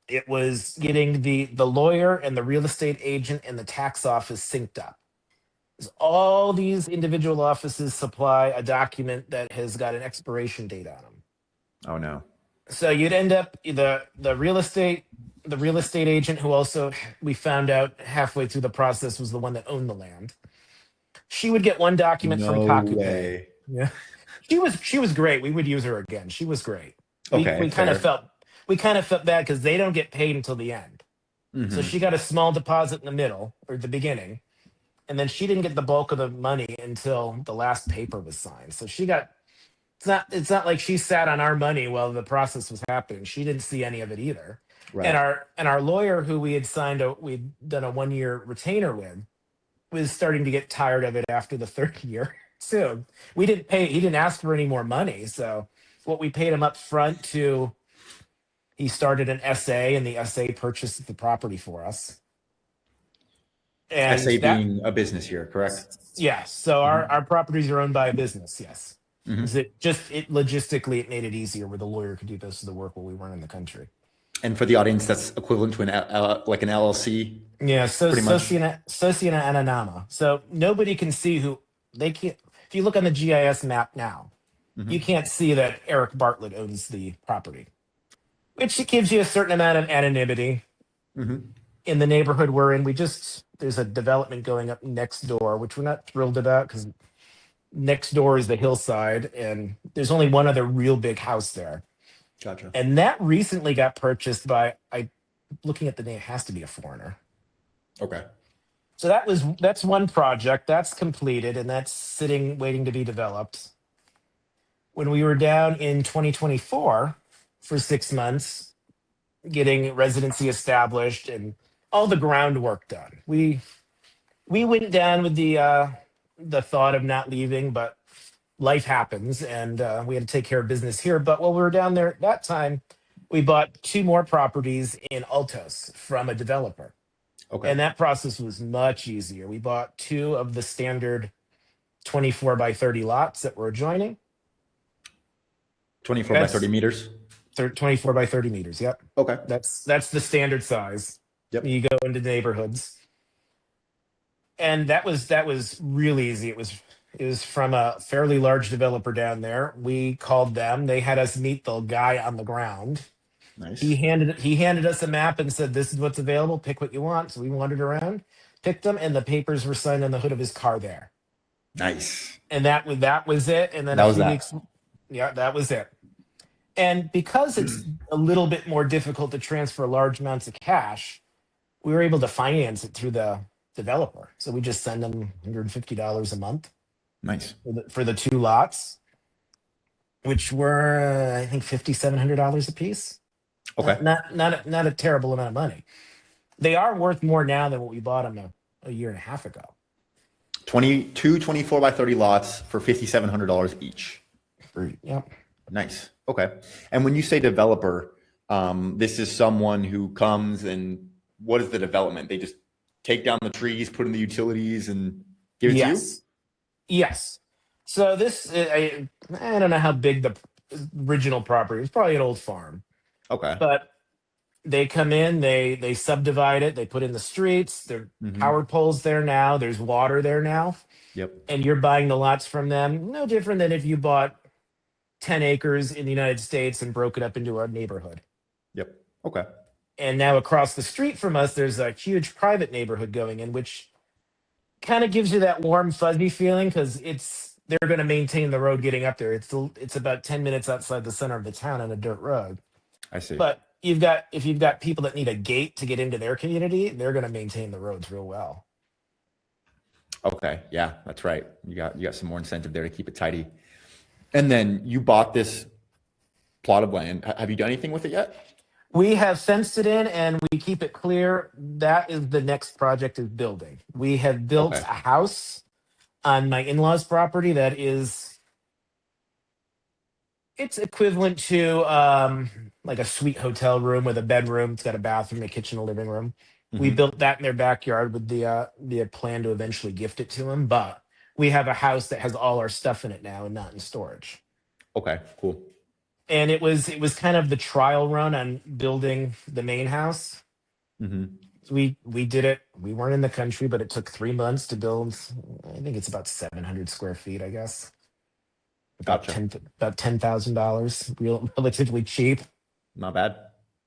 It was getting the lawyer and the real estate agent and the tax office synced up. All these individual offices supply a document that has got an expiration date on them. Oh no. So you'd end up the real estate agent, who also we found out halfway through the process was the one that owned the land. She would get one document from Cacupe. Way. Yeah. She was great. We would use her again. She was great. Okay. We kind of felt bad because they don't get paid until the end. So she got a small deposit in the middle or the beginning, and then she didn't get the bulk of the money until the last paper was signed. So she got it's not like she sat on our money while the process was happening. She didn't see any of it either. Right. And our lawyer, who we'd done a 1-year retainer with, was starting to get tired of it after the 3rd year. So he didn't ask for any more money. So what we paid him up front he started an SA, and the SA purchased the property for us. And SA being a business here, correct? Yes. So our properties are owned by a business. Yes. It logistically it made it easier where the lawyer could do most of the work while we weren't in the country. And for the audience, that's equivalent to like an LLC. Yeah. So Sociana Anonama. So nobody can see who they can't. If you look on the GIS map now, you can't see that Eric Bartlett owns the property, which gives you a certain amount of anonymity in the neighborhood we're in. There's a development going up next door, which we're not thrilled about because next door is the hillside, and there's only one other real big house there. Gotcha. And that recently got purchased by, looking at the name, it has to be a foreigner. Okay. So that's one project that's completed and that's sitting waiting to be developed. When we were down in 2024 for 6 months, getting residency established and all the groundwork done, we went down with the thought of not leaving, but life happens, and we had to take care of business here. But while we were down there at that time, we bought two more properties in Altos from a developer. Okay. And that process was much easier. We bought two of the standard 24 by 30 lots that were adjoining. 24 by 30 That's meters. 24 by 30 meters. Yep. Okay. That's the standard size. Yep. You go into neighborhoods. And that was really easy. It was from a fairly large developer down there. We called them. They had us meet the guy on the ground. Nice. He handed us a map and said, "This is what's available. Pick what you want." So we wandered around, picked them, and the papers were signed on the hood of his car there. Nice. And that was it. And then That a was few that. weeks, yeah, that was it. And because it's a little bit more difficult to transfer large amounts of cash, we were able to finance it through the developer. So we just send them $150 a month Nice. for the two lots, which were I think $5,700 a piece. Okay. Not a terrible amount of money. They are worth more now than what we bought them a year and a half ago. 24 by 30 lots for $5,700 each. Yep. Nice. Okay. And when you say developer, this is someone who comes and what is the development? They just take down the trees, put in the utilities, and give it to you? Yes. So this, I don't know how big the original property is. Probably an old farm, Okay. but they come in, they subdivide it, they put in the streets. There are Mhm. power poles there now. There's water there now, Yep. and you're buying the lots from them. No different than if you bought 10 acres in the United States and broke it up into a neighborhood. Yep. Okay. And now across the street from us, there's a huge private neighborhood going in, which kind of gives you that warm, fuzzy feeling because they're going to maintain the road getting up there. It's about 10 minutes outside the center of the town on a dirt road. I see. But if you've got people that need a gate to get into their community, they're going to maintain the roads real well. Okay. Yeah, that's right. You got some more incentive there to keep it tidy. And then you bought this plot of land. Have you done anything with it yet? We have fenced it in and we keep it clear. That is the next project is building. We have built Okay. a house on my in-laws property that is it's equivalent to like a suite hotel room with a bedroom. It's got a bathroom, a kitchen, a living room. We Mhm. built that in their backyard with the plan to eventually gift it to them, but we have a house that has all our stuff in it now and not in storage. Okay, cool. And it was kind of the trial run on building the main house. Mhm. We did it. We weren't in the country, but it took 3 months to build. I think it's about 700 square feet, I guess. About Gotcha. $10,000, relatively cheap. Not bad.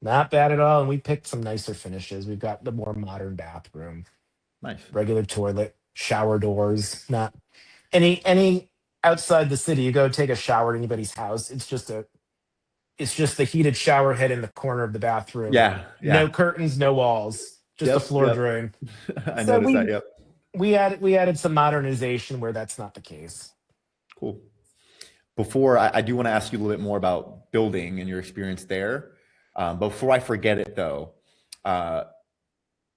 Not bad at all. And we picked some nicer finishes. We've got the more modern bathroom, Nice. regular toilet, shower doors. Not any outside the city. You go take a shower at anybody's house. It's just the heated shower head in the corner of the bathroom. Yeah. No curtains, no walls, just a Yep, floor yep. drain. I So noticed that. Yep. we added some modernization where that's not the case. Cool. Before I do want to ask you a little bit more about building and your experience there. Before I forget it though,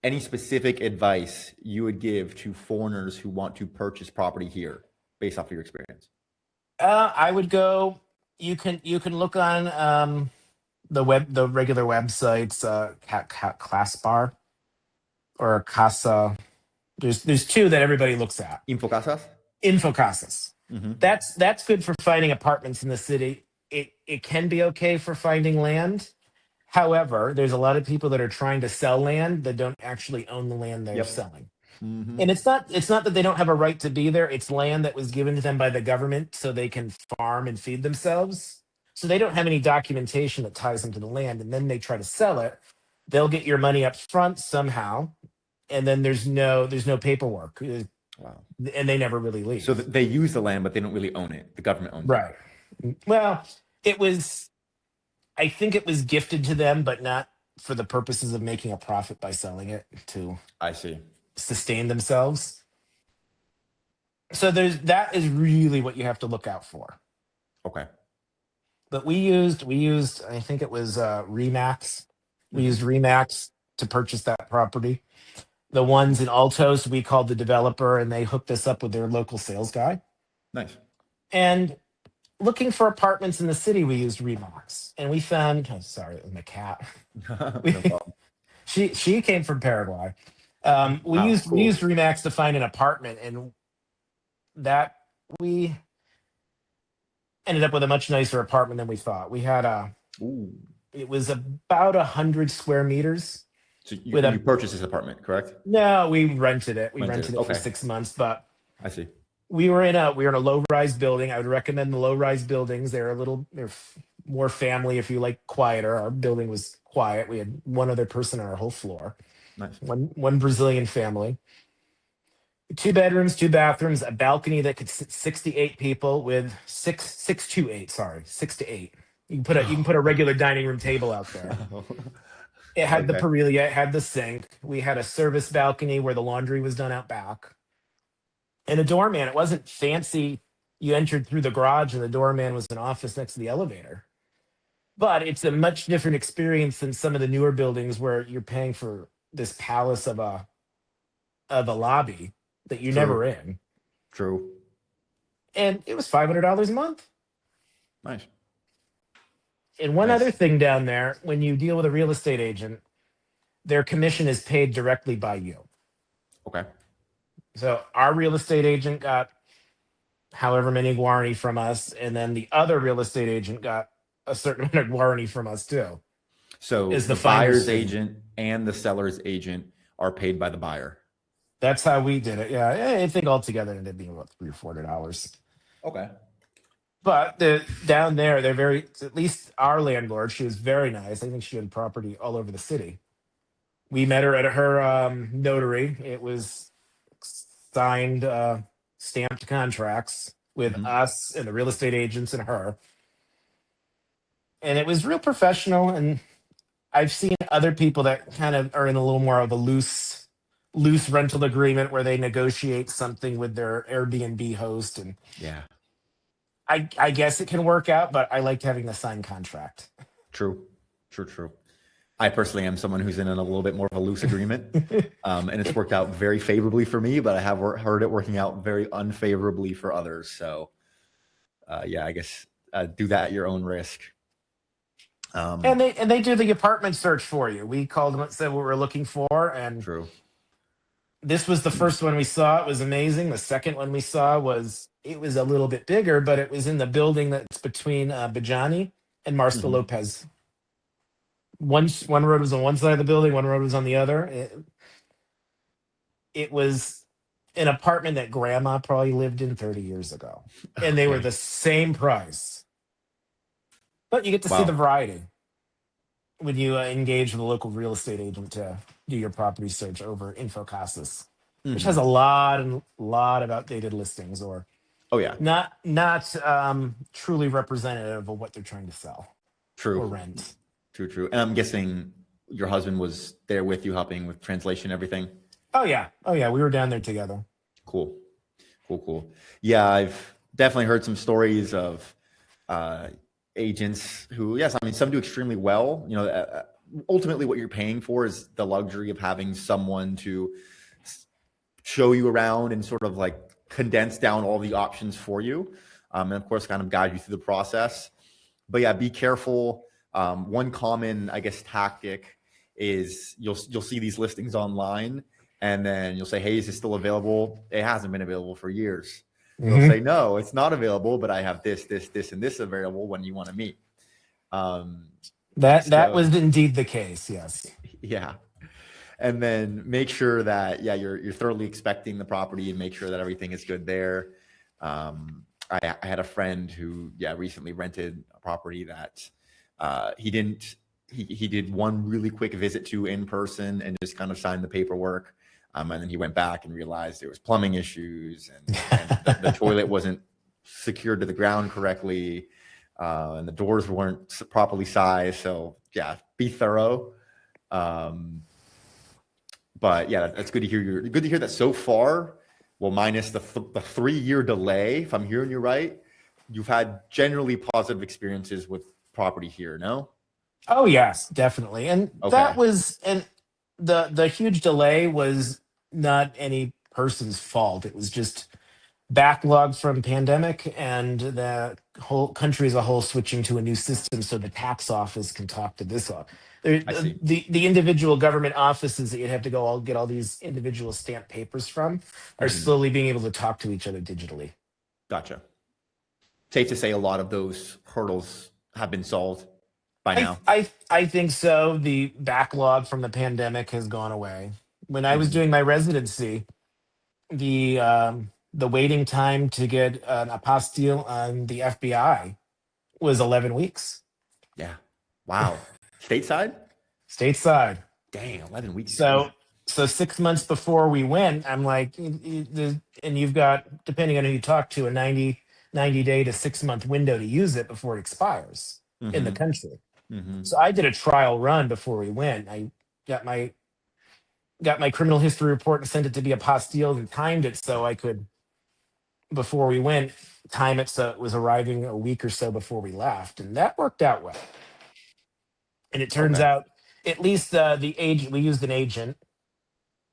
any specific advice you would give to foreigners who want to purchase property here based off of your experience? I would go. You can look on the regular websites, Class Bar or Casa. There's two that everybody looks at. Infocasas? Infocasas. Mm-hmm. That's good for finding apartments in the city. It can be okay for finding land. However, there's a lot of people that are trying to sell land that don't actually own the land they're Yep. selling. Mm-hmm. And it's not that they don't have a right to be there. It's land that was given to them by the government so they can farm and feed themselves. So they don't have any documentation that ties them to the land, and then they try to sell it. They'll get your money up front somehow, and then there's no paperwork, Wow. and they never really leave. So they use the land, but they don't really own it. The government owns it. Right. Well, it was I think it was gifted to them, but not for the purposes of making a profit by selling it to I see. sustain themselves. So that is really what you have to look out for. Okay. But we used I think it was Remax. We Hmm. used Remax to purchase that property. The ones in Altos, we called the developer and they hooked us up with their local sales guy. Nice. And looking for apartments in the city, we used Remax. And we found, oh, sorry, it was my cat. We, No problem. she came from Paraguay. We Wow, used cool. Remax to find an apartment, and that we ended up with a much nicer apartment than we thought. We had Ooh. it was about 100 square meters So with you a purchased this apartment, correct? no, we rented it. We Rented it. rented it for Okay. 6 months, but I see. we were in a low rise building. I would recommend the low rise buildings. More family if you like quieter. Our building was quiet. We had one other person on our whole floor. Nice. One Brazilian family. 2 bedrooms, 2 bathrooms, a balcony that could sit 6 to 8 people with six to eight. Sorry, 6 to 8. You can put a regular dining room table out there. It had the Okay. Parelia, it had the sink. We had a service balcony where the laundry was done out back. And a doorman. It wasn't fancy. You entered through the garage and the doorman was an office next to the elevator. But it's a much different experience than some of the newer buildings where you're paying for this palace of a lobby that you're True. never in. True. And it was $500 a month. Nice. And one other Nice. thing down there, when you deal with a real estate agent, their commission is paid directly by you. Okay. So our real estate agent got however many guarani from us, and then the other real estate agent got a certain amount of guarani from us too. So Is the the finder's buyer's fee. agent and the seller's agent are paid by the buyer. That's how we did it. Yeah, I think altogether it ended up being about $300 or $400. Okay. But down there, they're very. At least our landlord, she was very nice. I think she had property all over the city. We met her at her notary. It was signed, stamped contracts with Hmm. us and the real estate agents and her, and it was real professional. And I've seen other people that kind of are in a little more of a loose rental agreement where they negotiate something with their Airbnb host, and Yeah. I guess it can work out, but I liked having the signed contract. True. True. True. I personally am someone who's in a little bit more of a loose agreement, and it's worked out very favorably for me. But I have heard it working out very unfavorably for others. So, yeah, I guess do that at your own risk. And they do the apartment search for you. We called them and said what we're looking for, and True. this was the first one we saw. It was amazing. The second one we saw was a little bit bigger, but it was in the building that's between Bajani and Marsta Hmm. Lopez. One road was on one side of the building, one road was on the other. It was an apartment that grandma probably lived in 30 years ago, and they were Okay. the same price. But you get to see the Wow. variety when you engage with a local real estate agent to do your property search over Infocasas, which has Hmm. a lot of outdated listings or Oh yeah. not truly representative of what they're trying to sell or True. rent. True. True. And I'm guessing your husband was there with you, helping with translation, everything. Oh yeah, we were down there together. Cool. Cool. Cool. Yeah, I've definitely heard some stories of agents who, yes, I mean, some do extremely well. You know, ultimately, what you're paying for is the luxury of having someone to show you around and sort of like condense down all the options for you, and of course, kind of guide you through the process. But yeah, be careful. One common, I guess, tactic is you'll see these listings online, and then you'll say, "Hey, is this still available?" It hasn't been available for years. They'll Mhm. say, "No, it's not available, but I have this, this, this, and this available when you want to meet." Um, That so was indeed the case. Yes. yeah, and then make sure that you're thoroughly expecting the property and make sure that everything is good there. I had a friend who recently rented a property that he didn't he did one really quick visit to in person and just kind of signed the paperwork, and then he went back and realized there was plumbing issues and the toilet wasn't secured to the ground correctly. and the doors weren't properly sized. So yeah, be thorough. Um, but yeah, that's good to hear. Good to hear that so far. Well, minus the 3-year delay, if I'm hearing you right, you've had generally positive experiences with property here. No? Oh yes, definitely. And that Okay. was and the huge delay was not any person's fault. It was just backlog from pandemic and the whole country as a whole switching to a new system so the tax office can talk to this I see. the individual government offices that you'd have to go all get all these individual stamp papers from are Mhm. slowly being able to talk to each other digitally. Gotcha. Safe to say a lot of those hurdles have been solved by now. I think so. The backlog from the pandemic has gone away. When I was Mhm. doing my residency, the waiting time to get an apostille on the FBI was 11 weeks Yeah. Wow. Stateside? stateside. Dang, 11 weeks is So crazy. so 6 months before we went, I'm like, and you've got, depending on who you talk to, a 90 day to 6 month window to use it before it expires in the Mhm. country. Mhm. So I did a trial run before we went. I got my got my criminal history report and sent it to be apostilled and timed it so I could, before we went, time it so it was arriving a week or so before we left, and that worked out well. And it turns Okay. out, at least the agent, we used an agent.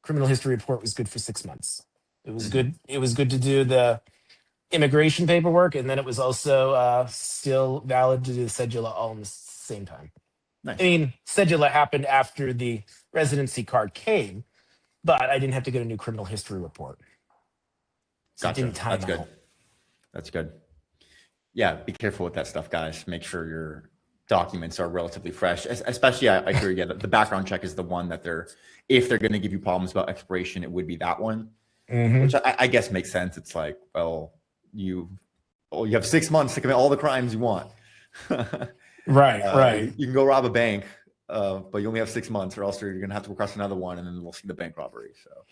Criminal history report was good for 6 months. It was Mhm. good. It was good to do the immigration paperwork, and then it was also still valid to do the cedula all in the same time. I Nice. mean, cedula happened after the residency card came, but I didn't have to get a new criminal history report, so it Gotcha. didn't time That's good. out. That's good. Yeah, be careful with that stuff, guys. Make sure your documents are relatively fresh. Especially, I hear you. The background check is the one that if they're going to give you problems about expiration, it would be that one, which Hmm. I guess makes sense. It's like, well, you you have 6 months to commit all the crimes you want. Right, right. You can go rob a bank, but you only have 6 months, or else you're going to have to request another one, and then we'll see the bank robbery. So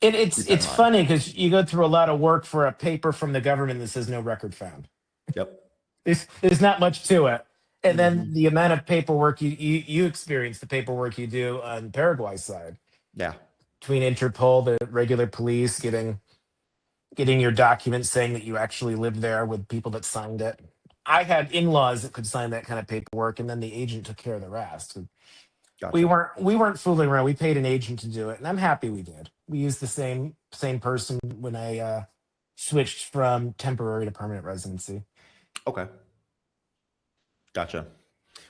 It's keep that in it's mind. funny because you go through a lot of work for a paper from the government that says no record found. Yep. There's not much to it, and then Hmm. the amount of paperwork you experience, the paperwork you do on Paraguay side Yeah. between Interpol, the regular police, getting your documents saying that you actually lived there with people that signed it. I had in-laws that could sign that kind of paperwork, and then the agent took care of the rest. We Gotcha. weren't fooling around. We paid an agent to do it, and I'm happy we did. We used the same person when I switched from temporary to permanent residency. Okay. Gotcha.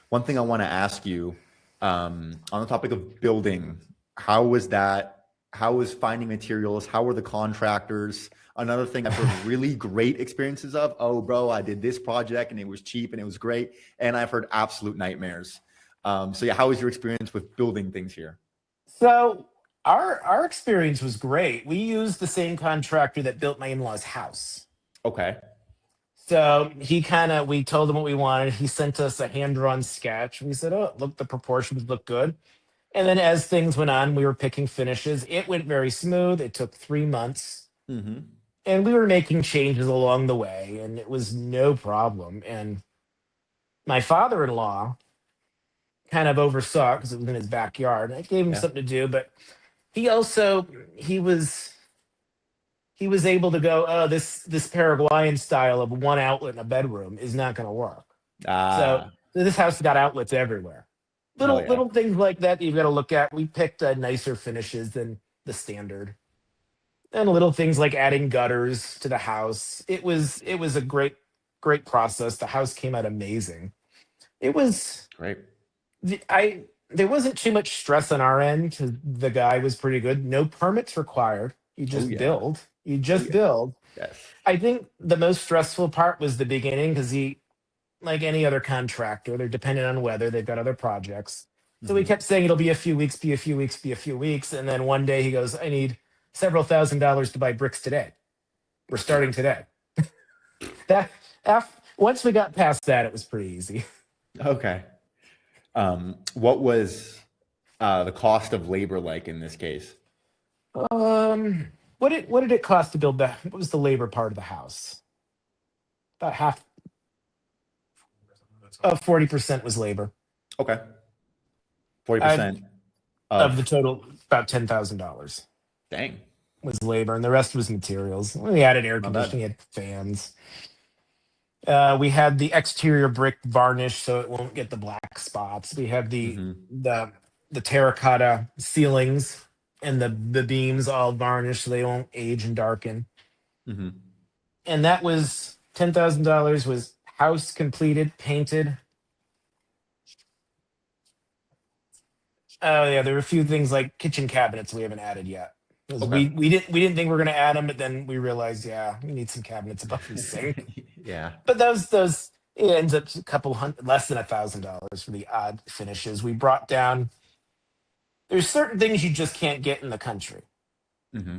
One thing I want to ask you, on the topic of building, how was that? How was finding materials? How were the contractors? Another thing I've heard really great experiences of. Oh, bro, I did this project and it was cheap and it was great. And I've heard absolute nightmares. So yeah, how was your experience with building things here? So our experience was great. We used the same contractor that built my in-laws' house. Okay. So we told him what we wanted. He sent us a hand-drawn sketch. We said, "Oh, look, the proportions look good." And then as things went on, we were picking finishes. It went very smooth. It took 3 months, Mm-hmm. and we were making changes along the way, and it was no problem. And my father-in-law kind of oversaw it because it was in his backyard. I gave him Yeah. something to do, but he also he was he was able to go, oh, this Paraguayan style of one outlet in a bedroom is not going to work. So Ah, this house got outlets everywhere. hell yeah. Little things like that you've got to look at. We picked nicer finishes than the standard, and little things like adding gutters to the house. It was a great process. The house came out amazing. It was Great. I There wasn't too much stress on our end 'cause the guy was pretty good. No permits required. You Oh just yeah. build. You Oh just yeah. build. Yes. I think the most stressful part was the beginning because like any other contractor, they're dependent on weather. They've got other projects. So he Mm-hmm. kept saying it'll be a few weeks, be a few weeks, be a few weeks. And then one day he goes, I need several $1,000s to buy bricks today. We're starting today. That once we got past that, it was pretty easy. Okay. What was the cost of labor like in this case? What did it cost to build that? What was the labor part of the house? About half. 40% was labor. Okay. I 40% of the of, total, about $10,000 dang, was labor, and the rest was materials. We added air not bad. conditioning, had fans. We had the exterior brick varnish so it won't get the black spots. We had Hmm. the terracotta ceilings and the beams all varnished so they won't age and darken. Hmm. And that was $10,000 was house completed, painted. Oh yeah, there were a few things like kitchen cabinets we haven't added yet. 'Cause Okay. we didn't think we were gonna add them, but then we realized, yeah, we need some cabinets above the sink. Yeah. But those it ends up a couple hundred, less than $1,000 for the odd finishes. We brought down. There's certain things you just can't get in the country Hmm.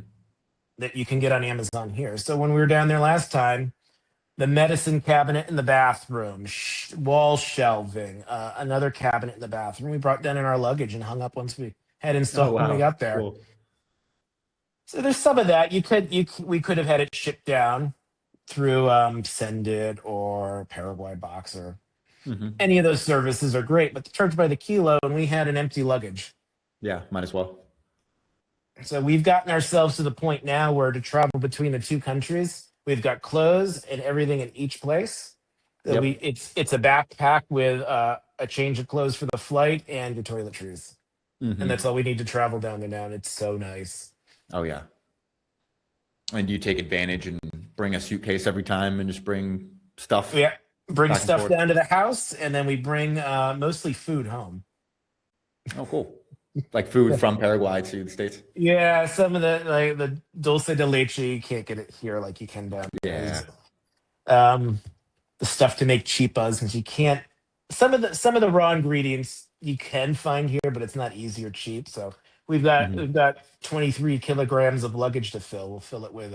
that you can get on Amazon here. So when we were down there last time, the medicine cabinet in the bathroom, wall shelving, another cabinet in the bathroom, we brought down in our luggage and hung up once we had Oh, installed when we wow. got there. Cool. So there's some of that. We could have had it shipped down through Send It or Paraguay Box or Hmm. any of those services are great, but they charge by the kilo, and we had an empty luggage. Yeah, might as well. So we've gotten ourselves to the point now where to travel between the two countries, we've got clothes and everything in each place. So Yep. it's a backpack with a change of clothes for the flight and your toiletries, and that's Hmm. all we need to travel down there now. And it's so nice. Oh, yeah. And do you take advantage and bring a suitcase every time and just bring stuff Yeah, bring back and stuff forth? down to the house, and then we bring mostly food home. Oh, cool. Like food from Paraguay to the States? Yeah, some of the dulce de leche you can't get it here like you can down there. Yeah. Um, the stuff to make chipas, and you can't. Some of the raw ingredients you can find here, but it's not easy or cheap. So we've got Hmm. we've got 23 kilograms of luggage to fill. We'll fill it with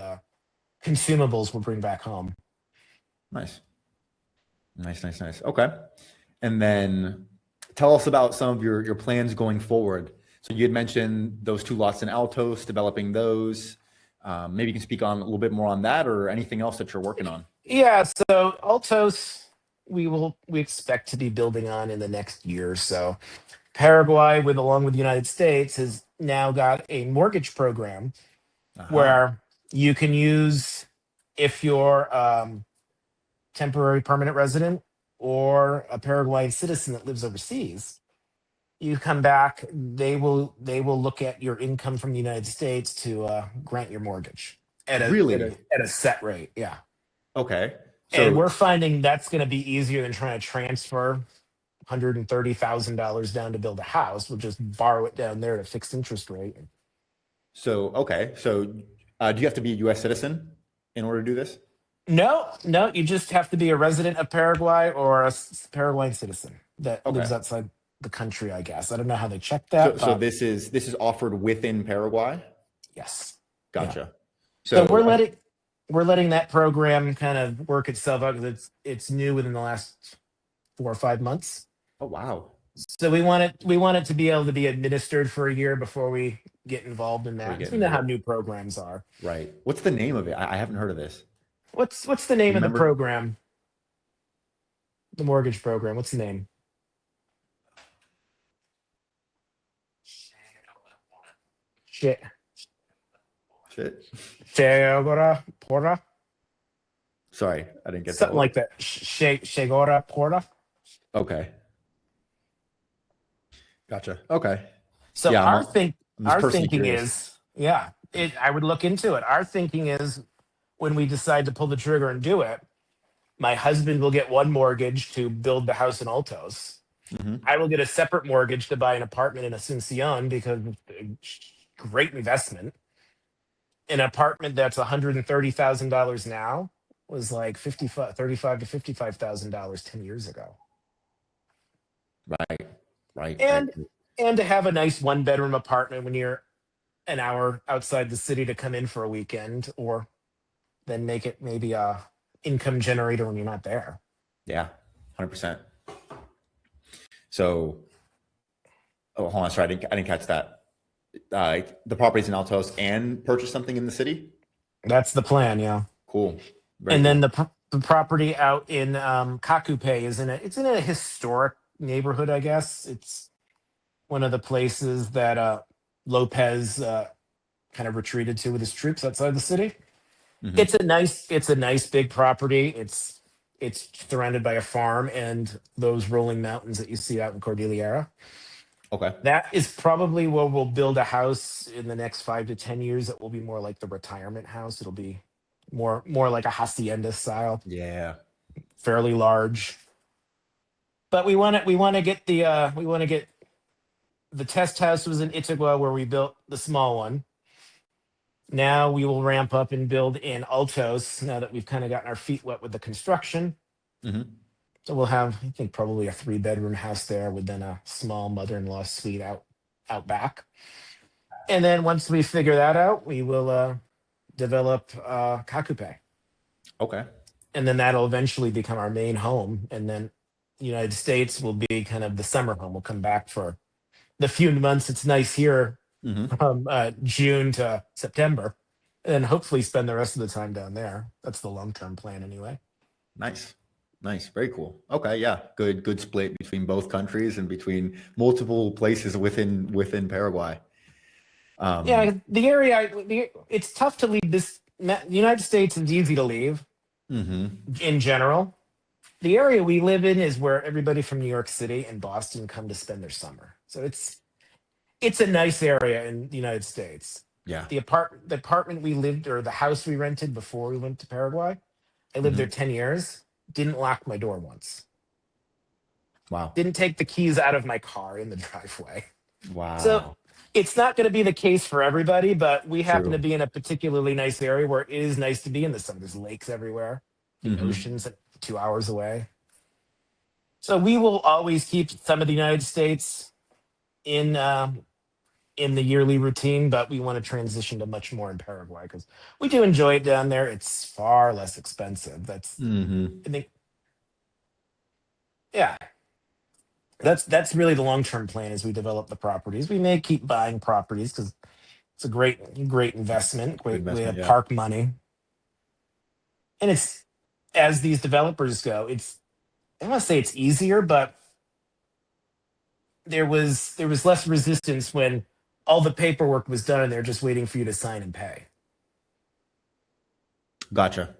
consumables we'll bring back home. Nice. Nice, nice, nice. Okay. And then tell us about some of your plans going forward. So you had mentioned those two lots in Altos, developing those. Maybe you can speak on a little bit more on that or anything else that you're working on. Yeah, so Altos we expect to be building on in the next year or so. Paraguay, with along with the United States, has now got a mortgage program Aha. where you can use if you're temporary permanent resident or a Paraguayan citizen that lives overseas. You come back, they will look at your income from the United States to grant your mortgage at a at Really? a at a set rate. Yeah, Okay. and So we're finding that's going to be easier than trying to transfer $130,000 down to build a house. We'll just borrow it down there at a fixed interest rate. okay. So do you have to be a U.S. citizen in order to do this? No, no, you just have to be a resident of Paraguay or a Paraguayan citizen that Okay. lives outside the country, I guess. I don't know how they check So that, so but this is offered within Paraguay? yes. Yeah. Gotcha. So So we're letting that program kind of work itself out because it's new within the last 4 or 5 months. oh, wow. So we want it to be able to be administered for a year before we get involved in Before you that. get 'Cause we know into how it. new programs are. Right. What's the name of it? I haven't heard of this. What's the Do name you of the remember? program? The mortgage program. What's the name? Shit. Shit. Shegora Porta? Sorry, I didn't get that Something one. like that. Shegora Porta. Okay. Gotcha. Okay. So Yeah, I'm just our personally thinking curious. is, yeah, I would look into it. Our thinking is when we decide to pull the trigger and do it, my husband will get one mortgage to build the house in Altos. Hmm. I will get a separate mortgage to buy an apartment in Asuncion because it's a great investment. An apartment that's $130,000 now was like 35 to $55,000 10 years ago. Right. Right. I And agree. and to have a nice one bedroom apartment when you're an hour outside the city to come in for a weekend, or then make it maybe a income generator when you're not there. Yeah. 100%. So, oh, hold on. Sorry, I didn't catch that. The properties in Altos and purchase something in the city. That's the plan, yeah. Cool. Very And then cool. the The property out in Kakupe is it's in a historic neighborhood, I guess. It's one of the places that Lopez kind of retreated to with his troops outside the city. Hmm. It's a nice big property. It's surrounded by a farm and those rolling mountains that you see out in Cordillera. Okay. That is probably where we'll build a house in the next 5 to 10 years. That will be more like the retirement house. It'll be more like a hacienda style, Yeah. fairly large. But we want to get the test house was in Itagua where we built the small one. Now we will ramp up and build in Altos now that we've kind of gotten our feet wet with the construction. Hmm. So we'll have, I think, probably a 3 bedroom house there with then a small mother-in-law suite out back. And then once we figure that out, we will develop Kakupe. Okay. And then that'll eventually become our main home. And then the United States will be kind of the summer home. We'll come back for the few months it's nice here Hmm. from June to September, and hopefully spend the rest of the time down there. That's the long-term plan anyway. Nice. Nice. Very cool. Okay. Yeah. Good split between both countries and between multiple places within Paraguay. Yeah, it's tough to leave this. The United States is easy to leave Hmm. in general. The area we live in is where everybody from New York City and Boston come to spend their summer. So it's a nice area in the United States. Yeah. The apartment we lived or the house we rented before we went to Paraguay, I lived there Hmm. 10 years, didn't lock my door once. Wow. Didn't take the keys out of my car in the driveway. So Wow. it's not going to be the case for everybody, but we happen to True. be in a particularly nice area where it is nice to be in the summer. There's lakes everywhere, the Hmm. ocean's 2 hours away. So we will always keep some of the United States in in the yearly routine, but we want to transition to much more in Paraguay because we do enjoy it down there. It's far less expensive. Hmm. I think, yeah, that's really the long term plan as we develop the properties. We may keep buying properties because it's a great investment, Good great way to investment. Yeah. park money. And it's as these developers go, I want to say it's easier, but there was less resistance when all the paperwork was done and they're just waiting for you to sign and pay. Gotcha.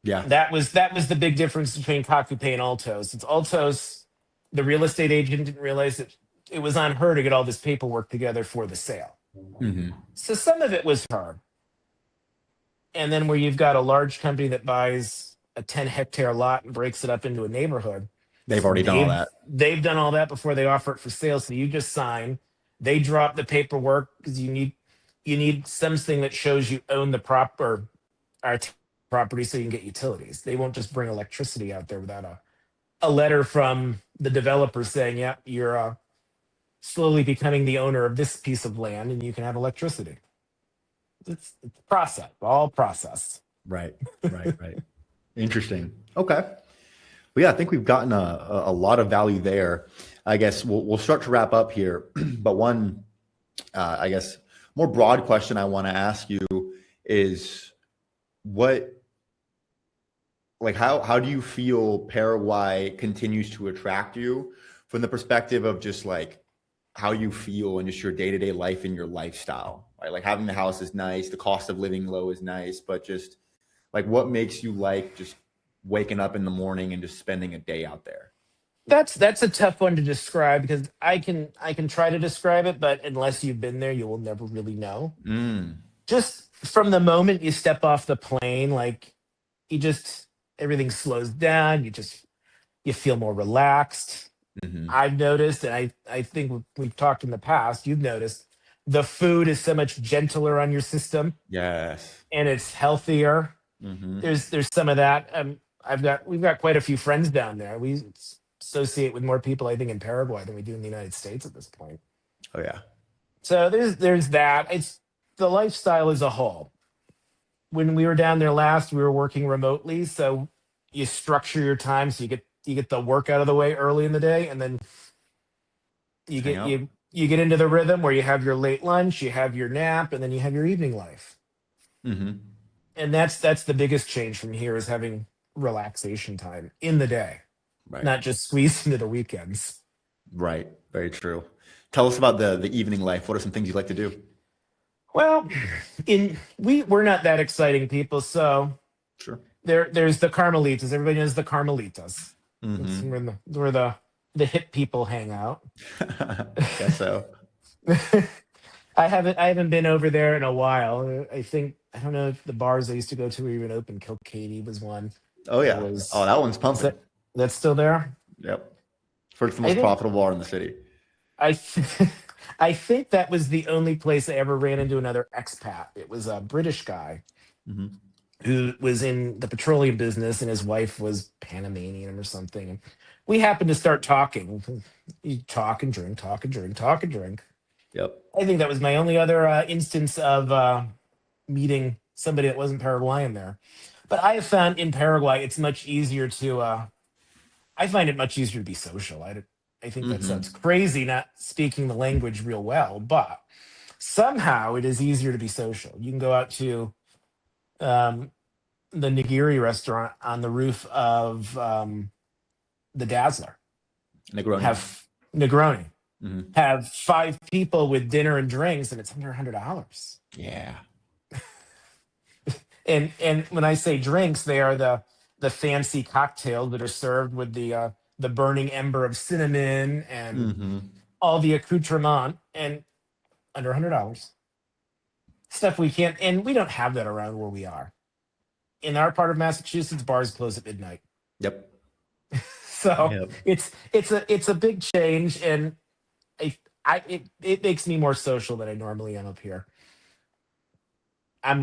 Yeah. That was the big difference between Kakupe and Altos. It's Altos, the real estate agent didn't realize that it was on her to get all this paperwork together for the sale. Hmm. So some of it was her. And then where you've got a large company that buys a 10-hectare lot and breaks it up into a neighborhood, They've already done all that. they've done all that before they offer it for sale. So you just sign. They drop the paperwork because you need something that shows you own the property so you can get utilities. They won't just bring electricity out there without a letter from the developer saying, "Yeah, you're slowly becoming the owner of this piece of land and you can have electricity." It's process, all process. Right. Right. Right. Interesting. Okay. Well, yeah, I think we've gotten a lot of value there. I guess we'll start to wrap up here, but one, I guess, more broad question I want to ask you is what, like, how do you feel Paraguay continues to attract you from the perspective of just like how you feel and just your day-to-day life and your lifestyle, right? Like having the house is nice, the cost of living low is nice, but just like what makes you like just waking up in the morning and just spending a day out there? That's a tough one to describe because I can try to describe it, but unless you've been there, you will never really know. Mm. Just from the moment you step off the plane, like you just everything slows down. You feel more relaxed. Hmm. I've noticed, and I think we've talked in the past. You've noticed the food is so much gentler on your system Yes. and it's healthier. Hmm. There's some of that. We've got quite a few friends down there. We associate with more people, I think, in Paraguay than we do in the United States at this point. Oh yeah. So there's that. It's the lifestyle as a whole. When we were down there last, we were working remotely, so you structure your time so you get the work out of the way early in the day, and then you Hang get out. you get into the rhythm where you have your late lunch, you have your nap, and then you have your evening life. Hmm. And that's the biggest change from here is having relaxation time in the day, Right. not just squeezed into the weekends. Right. Very true. Tell us about the evening life. What are some things you like to do? Well, we're not that exciting people, so Sure. there's the Carmelitas. Everybody knows the Carmelitas. It's Mm-hmm. where the hip people hang out. Guess so. I haven't been over there in a while. I don't know if the bars I used to go to were even open. Kilkenny was one Oh that yeah. Oh, was. that one's Is pumping. that's still there? Yep. First, the I most think profitable bar in the city. I th- I think that was the only place I ever ran into another expat. It was a British guy Mm-hmm. who was in the petroleum business, and his wife was Panamanian or something. And we happened to start talking. You talk and drink, talk and drink, talk and drink. Yep. I think that was my only other instance of meeting somebody that wasn't Paraguayan there. But I have found in Paraguay it's much easier to. I find it much easier to be social. I think that sounds Mm-hmm. crazy, not speaking the language real well, but somehow it is easier to be social. You can go out to um, the nigiri restaurant on the roof of the Dazzler, Negroni. have Negroni, Mm-hmm. have five people with dinner and drinks, and it's under $100. Yeah. And when I say drinks, they are the fancy cocktails that are served with the burning ember of cinnamon and Mm-hmm. all the accoutrement, and under $100. Stuff we can't, and we don't have that around where we are. In our part of Massachusetts, bars close at midnight. Yep. So Yep. it's a big change, and it makes me more social than I normally am up here. I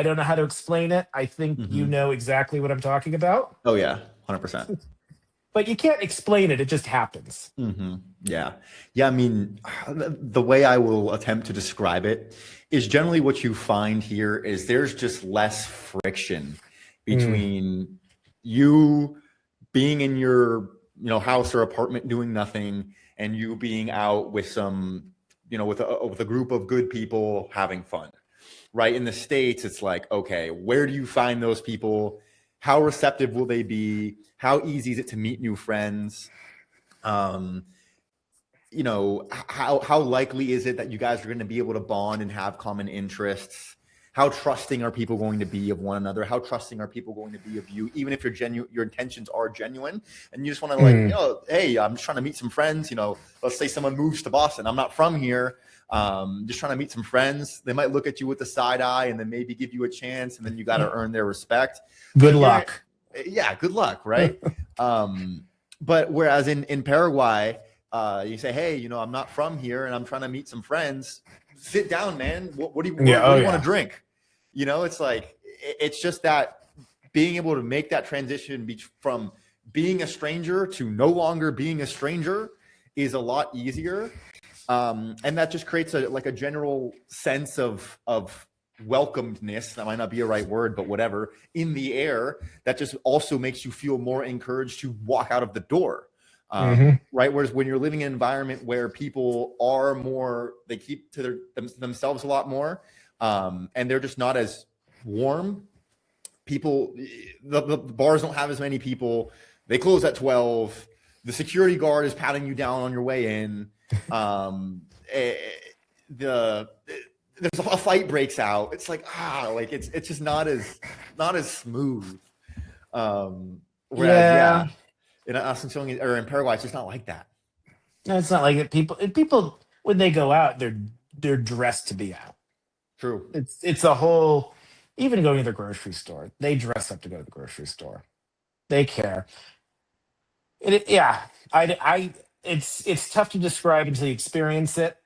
don't know how to explain it. I think you Mm-hmm. know exactly what I'm talking about, Oh yeah. 100%. but you can't explain it. It just happens. Mm-hmm. Yeah. Yeah. I mean, the way I will attempt to describe it is generally what you find here is there's just less friction Mm, between you being in your, house or apartment doing nothing and you being out with some, with a group of good people having fun. Right? In the States, it's like, okay, where do you find those people? How receptive will they be? How easy is it to meet new friends? Um, how likely is it that you guys are going to be able to bond and have common interests? How trusting are people going to be of one another? How trusting are people going to be of you, even if your intentions are genuine, and you just want to mm, hey, I'm just trying to meet some friends. Let's say someone moves to Boston. I'm not from here. Just trying to meet some friends. They might look at you with a side eye and then maybe give you a chance, and then you got to earn their respect. good But here, luck. yeah, good luck, right? But whereas in Paraguay, you say, hey, I'm not from here and I'm trying to meet some friends. Sit down, man. What do you Yeah. what Oh do you want to yeah. drink? It's like it's just that being able to make that transition from being a stranger to no longer being a stranger is a lot easier, and that just creates a general sense of welcomedness. That might not be a right word, but whatever, in the air, that just also makes you feel more encouraged to walk out of the door. Hmm. Right. Whereas when you're living in an environment where people are more, they keep to themselves a lot more, and they're just not as warm. People, the bars don't have as many people. They close at 12. The security guard is patting you down on your way in. Eh, the There's a fight breaks out. It's like it's just not as smooth. Whereas Yeah. yeah, in Asunción or in Paraguay, it's just not like that. No, it's not like it. People when they go out, they're dressed to be out. True. It's a whole. Even going to the grocery store, they dress up to go to the grocery store. They care. Yeah, it's tough to describe until you experience it.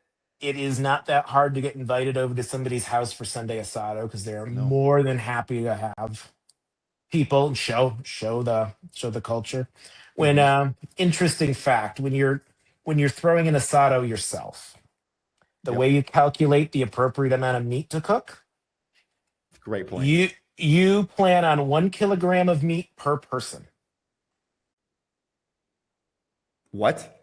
It is not that hard to get invited over to somebody's house for Sunday asado because they're No. more than happy to have people and show the culture. When Mm-hmm. interesting fact, when you're throwing an asado yourself, the way Yep. you calculate the appropriate amount of meat to cook, Great point. you plan on 1 kilogram of meat per person. What?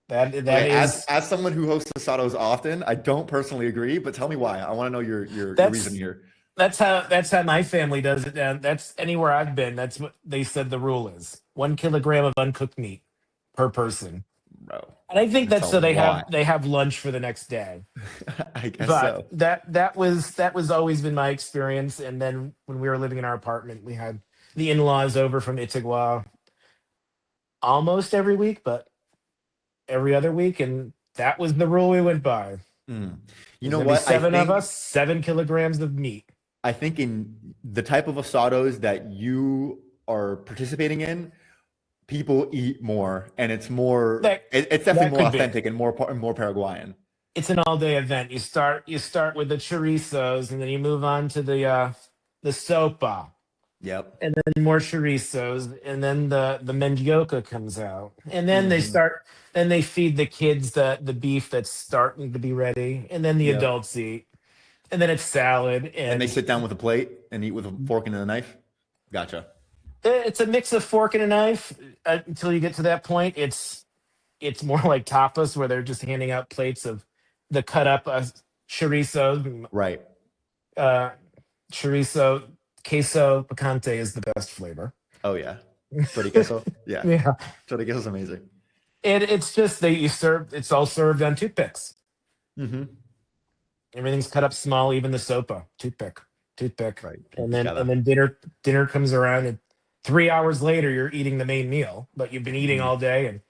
That Okay, as is as someone who hosts asados often, I don't personally agree, but tell me why. I want to know your reason that's here. That's how my family does it. And that's anywhere I've been. That's what they said the rule is: 1 kilogram of uncooked meat per person. Bro, And I think that's that's a so lot. they have lunch for the next day. I guess But so. that was always been my experience. And then when we were living in our apartment, we had the in-laws over from Itigua almost every week, but every other week, and that was the rule we went by. Mm. You There's know gonna be what? 7 of us, 7 kilograms of meat. I think in the type of asados that you are participating in, people eat more, and That it's definitely that more could be. authentic and more Paraguayan. It's an all-day event. You start with the chorizos, and then you move on to the sopa, Yep. and then more chorizos, and then the mandioca comes out, and then they Hmm. start. Then they feed the kids the beef that's starting to be ready, and then the Yep. adults eat, and then it's salad, And they and sit down with a plate and eat with a fork and a knife. Gotcha. it's a mix of fork and a knife until you get to that point. It's more like tapas where they're just handing out plates of the cut up chorizo. Right. Uh, chorizo, queso picante is the best flavor. Oh yeah. Choriqueso. Yeah. Yeah, Choriqueso is amazing. it's just they you serve. It's all served on toothpicks. Hmm. Everything's cut up small, even the sopa. Toothpick, Right. You and just then gotta. dinner comes around, and 3 hours later you're eating the main meal, but you've been eating Mhm. all day and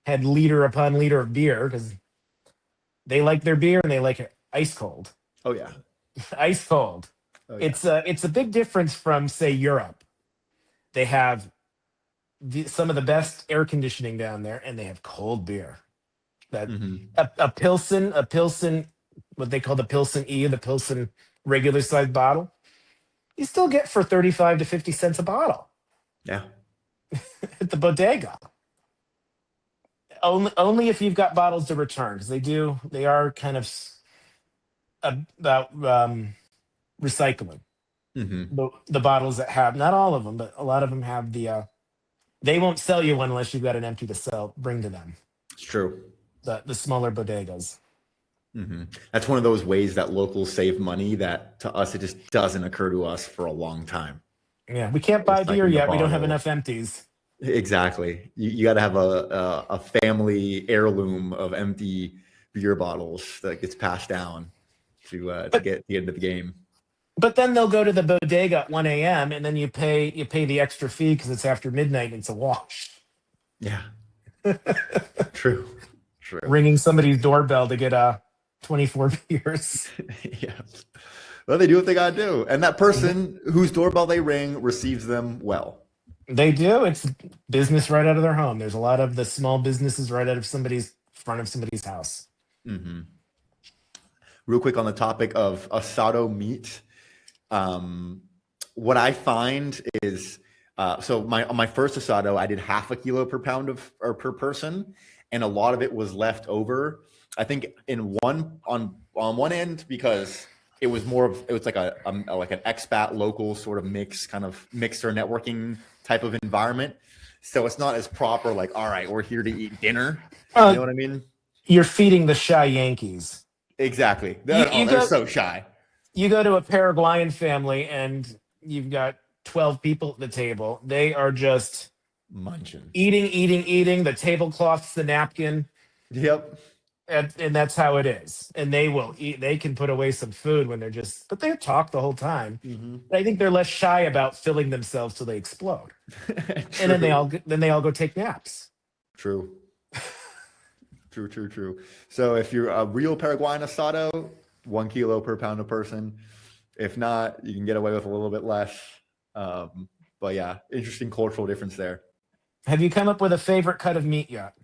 had liter upon liter of beer because they like their beer and they like it ice cold. Oh yeah. Ice cold. Oh yeah. It's a big difference from say Europe. They have some of the best air conditioning down there, and they have cold beer. That Hmm. a pilsen, what they call the pilsen E, the pilsen regular size bottle, you still get for 35 to 50 cents a bottle Yeah. at the bodega. Only if you've got bottles to return, because they are kind of about recycling Hmm. the bottles that have, not all of them, but a lot of them have they won't sell you one unless you've got an empty to bring to them. It's true. The smaller bodegas. Hmm. That's one of those ways that locals save money that to us it just doesn't occur to us for a long time. Yeah, we can't buy beer Recycling the yet. We don't have bottle. enough empties. Exactly. You got to have a family heirloom of empty beer bottles that gets passed down to But get the end of the game. but then they'll go to the bodega at 1 a.m. and then you pay the extra fee because it's after midnight and it's a wash. Yeah. True. True. Ringing somebody's doorbell to get 24 beers. Yeah. Well, they do what they got to do. And that person whose doorbell they ring receives them well. They do. It's business right out of their home. There's a lot of the small businesses right out of somebody's front of somebody's house. Hmm. Real quick on the topic of asado meat. Um, what I find is so on my first asado, I did half a kilo per pound of or per person, and a lot of it was left over. I think in on one end because it was like like an expat local sort of mix kind of mixer networking type of environment. So it's not as proper like all right, we're here to eat dinner. You Uh, know what I mean? you're feeding the shy Yankees. Exactly. You, Oh, you they're go so shy. you go to a Paraguayan family and you've got 12 people at the table. They are just Munching. eating. The tablecloth's the napkin, Yep. and that's how it is. And they will eat. They can put away some food when but they talk the whole time. Hmm. But I think they're less shy about filling themselves till they explode, and True. then they all go take naps. True. True. True. True. So if you're a real Paraguayan asado, 1 kilo per pound a person. If not, you can get away with a little bit less. But yeah, interesting cultural difference there. Have you come up with a favorite cut of meat yet?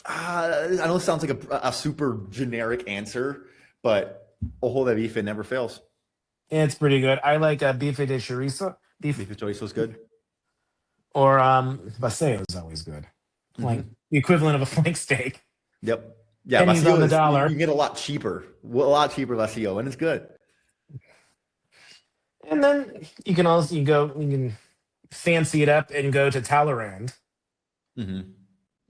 I know it sounds like a super generic answer, but ojo de bife never fails. It's pretty good. I like bife de chorizo, beef, Beef choice was good. or paseo is always good. Flank, Hmm. the equivalent of a flank steak. Yep. Yeah, Pennies on vacío the is you dollar. can get a lot cheaper vacío, and it's good. And then you can fancy it up and go to Talleyrand, Hmm.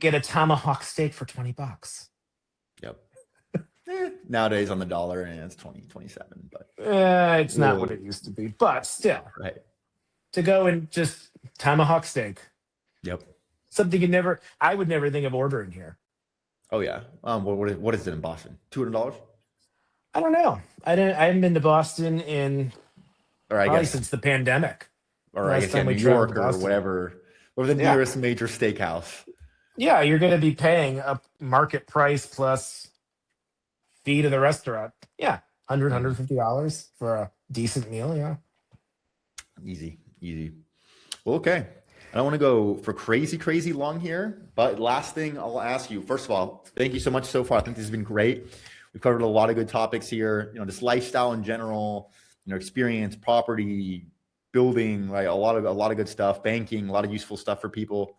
get a tomahawk steak for $20. Yep. nowadays on the dollar, and it's 2027. But It's not what it used to be, but still, right. to go and just tomahawk steak, Yep. something I would never think of ordering here. Oh yeah. What is it in Boston? $200? I don't know. I haven't been to Boston in Or I probably guess, since the pandemic. or I Last guess yeah, time we New traveled York to or Boston. whatever, the Yeah. nearest major steakhouse. Yeah, you're going to be paying a market price plus fee to the restaurant. Yeah, $150 for a decent meal. Yeah. Easy. Well, okay. I don't want to go for crazy long here, but last thing I'll ask you, first of all, thank you so much so far. I think this has been great. We've covered a lot of good topics here, just lifestyle in general, experience, property, building, right? A lot of good stuff, banking, a lot of useful stuff for people.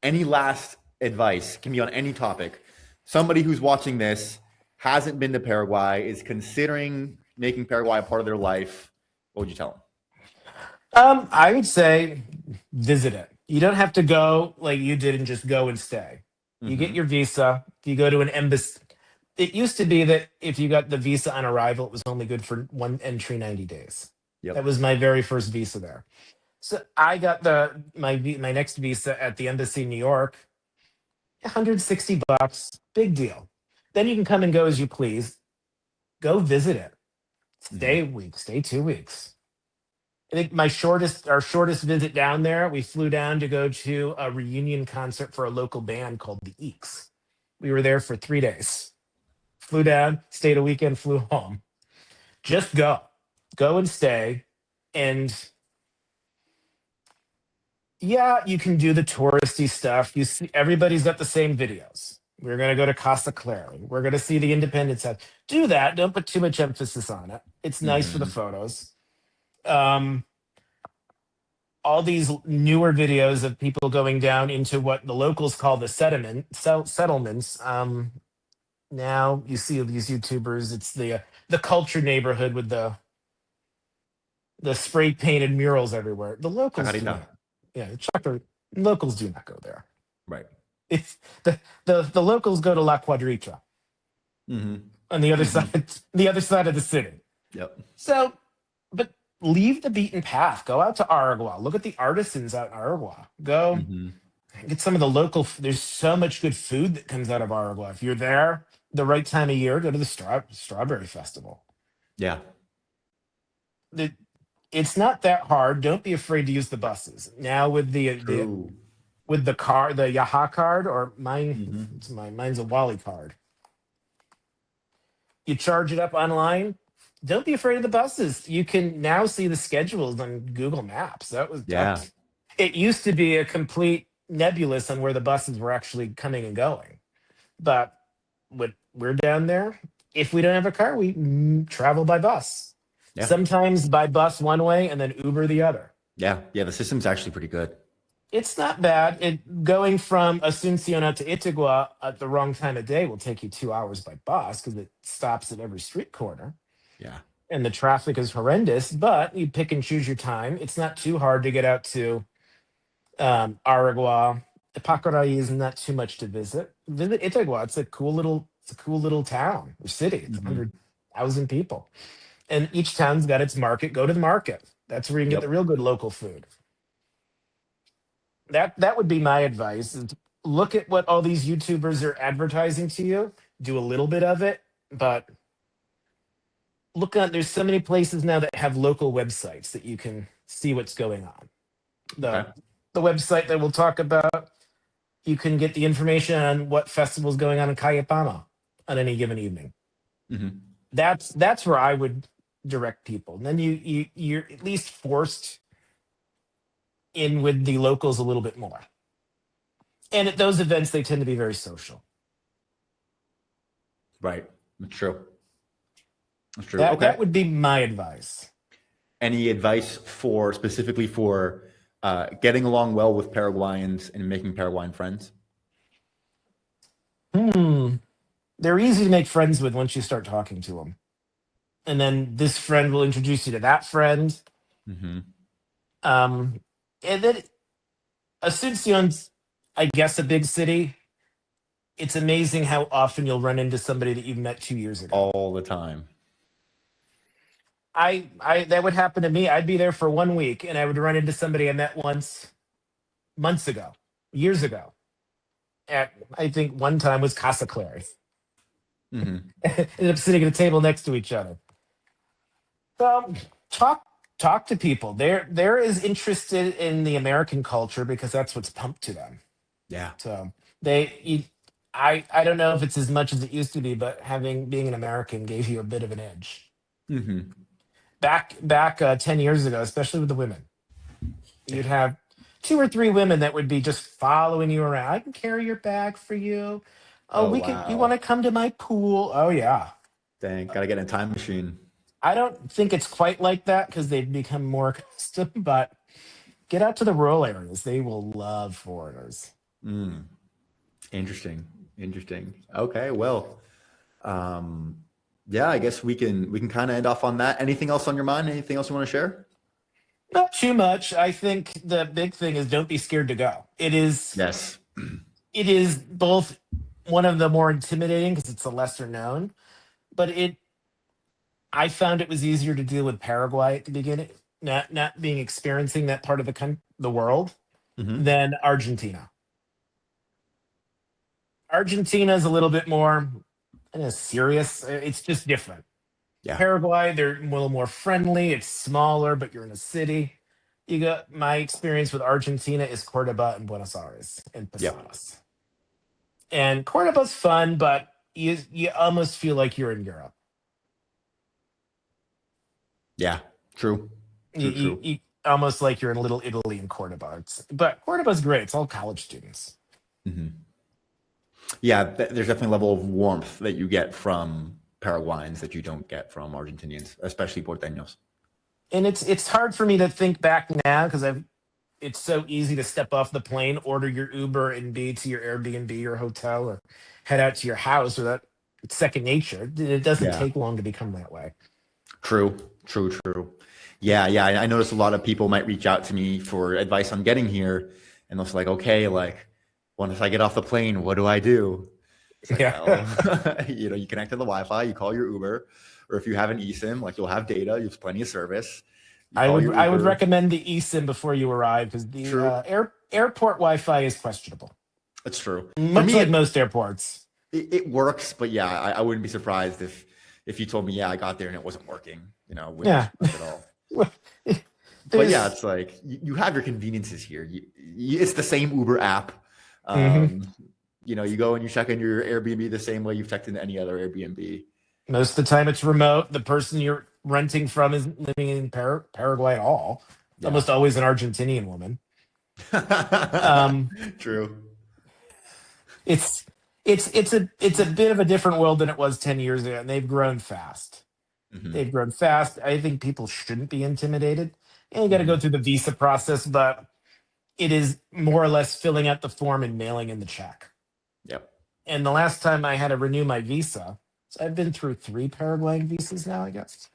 Any last advice can be on any topic. Somebody who's watching this hasn't been to Paraguay, is considering making Paraguay a part of their life. What would you tell them? I would say visit it. You don't have to go like you did and just go and stay. You get your visa. You go to an embassy. It used to be that if you got the visa on arrival, it was only good for one entry 90 days. Yep. That was my very first visa there. So I got my next visa at the embassy in New York, $160, big deal. Then you can come and go as you please. Go visit it. Stay a week, stay 2 weeks. I think our shortest visit down there, we flew down to go to a reunion concert for a local band called the Ericks. We were there for 3 days. Flew down, stayed a weekend, flew home. Just go and stay. And yeah, you can do the touristy stuff. You see, everybody's got the same videos. We're going to go to Casa Clara. We're going to see the Independence House. Do that. Don't put too much emphasis on it. It's nice for the photos. All these newer videos of people going down into what the locals call the settlements. Now you see these YouTubers. It's the culture neighborhood with the spray painted murals everywhere. The locals do not. Yeah, locals do not go there. Right. It's the locals go to La Cuadrita on the other side of the city. Yep. So, but leave the beaten path. Go out to Aragua. Look at the artisans out in Aragua. Go get some of the local. There's so much good food that comes out of Aragua. If you're there the right time of year, go to the strawberry festival. Yeah. It's not that hard. Don't be afraid to use the buses. Now with the car, the Yaha card, or mine, mine's a Wally card. You charge it up online. Don't be afraid of the buses. You can now see the schedules on Google Maps. It used to be a complete nebulous on where the buses were actually coming and going. But when we're down there, if we don't have a car, we travel by bus. Yeah. Sometimes by bus one way and then Uber the other. Yeah. The system's actually pretty good. It's not bad. Going from Asuncion out to Itigua at the wrong time of day will take you 2 hours by bus because it stops at every street corner. Yeah. And the traffic is horrendous, but you pick and choose your time. It's not too hard to get out to Aragua. Pacaraí is not too much to visit. Visit Itigua. It's a cool little town or city. It's 100,000 people. And each town's got its market. Go to the market. That's where you can get the real good local food. That would be my advice. Is look at what all these YouTubers are advertising to you. Do a little bit of it, but there's so many places now that have local websites that you can see what's going on. The website that we'll talk about, you can get the information on what festival is going on in Cayapama on any given evening. That's where I would direct people. And then you're at least forced in with the locals a little bit more. And at those events, they tend to be very social. Right. That's true. That would be my advice. Any advice specifically for getting along well with Paraguayans and making Paraguayan friends? They're easy to make friends with once you start talking to them. And then this friend will introduce you to that friend. And then Asuncion's, I guess, a big city. it's amazing how often you'll run into somebody that you've met 2 years ago. All the time. I that would happen to me. I'd be there for 1 week and I would run into somebody I met once months ago, years ago. At I think one time was Casa Clary. Hmm. Ended up sitting at a table next to each other. So talk to people. They're as interested in the American culture because that's what's pumped to them. Yeah. So I don't know if it's as much as it used to be, but being an American gave you a bit of an edge. Hmm. Back 10 years ago, especially with the women, you'd have 2 or 3 women that would be just following you around. I can carry your bag for you. Oh, Oh we can. You want wow. to come to my pool? Oh yeah. Dang, gotta get in a time machine. I don't think it's quite like that because they've become more accustomed, but get out to the rural areas. They will love foreigners. Mm. Interesting. Interesting. Okay, well, yeah, I guess we can kind of end off on that. Anything else on your mind? Anything else you want to share? Not too much. I think the big thing is don't be scared to go. Yes. It is both one of the more intimidating because it's a lesser known, but I found it was easier to deal with Paraguay at the beginning, not being experiencing that part of the world Hmm. than Argentina. Argentina is a little bit more serious. It's just different. Yeah. Paraguay, they're a little more friendly. It's smaller, but you're in a city. You got my experience with Argentina is Cordoba and Buenos Aires and Yep. Posadas. And Cordoba's fun, but you almost feel like you're in Europe. Yeah. True. You, True. you, True. you almost like you're in Little Italy in Cordoba. But Cordoba's great. It's all college students. Hmm. Yeah. There's definitely a level of warmth that you get from Paraguayans that you don't get from Argentinians, especially Porteños. And it's hard for me to think back now because it's so easy to step off the plane, order your Uber, and be to your Airbnb or hotel, or head out to your house. Or that it's second nature. It doesn't Yeah. take long to become that way. True. True. True. Yeah. Yeah. I noticed a lot of people might reach out to me for advice on getting here, and they're like, okay, like once I get off the plane, what do I do? It's like, well, Yeah, you connect to the Wi-Fi, you call your Uber, or if you have an eSIM, like you'll have data, you have plenty of service. You I call would your I would Uber. recommend the eSIM before you arrive because the True, airport Wi-Fi is questionable, it's true. For much me, like most airports. it works, but yeah, I wouldn't be surprised if you told me, yeah, I got there and it wasn't working. I wouldn't be Yeah, surprised at all. But yeah, there's. it's like you have your conveniences here. It's the same Uber app. Mhm. Um, you go and you check in your Airbnb the same way you've checked into any other Airbnb. Most of the time, it's remote. The person you're renting from isn't living in Paraguay at all. It's Yeah. almost always an Argentinian woman. Um, True. it's it's a bit of a different world than it was 10 years ago, and they've grown fast. Hmm. They've grown fast. I think people shouldn't be intimidated. And you got to go Hmm. through the visa process, but it is more or less filling out the form and mailing in the check. Yep. And the last time I had to renew my visa, so I've been through 3 Paraguayan visas now, I guess.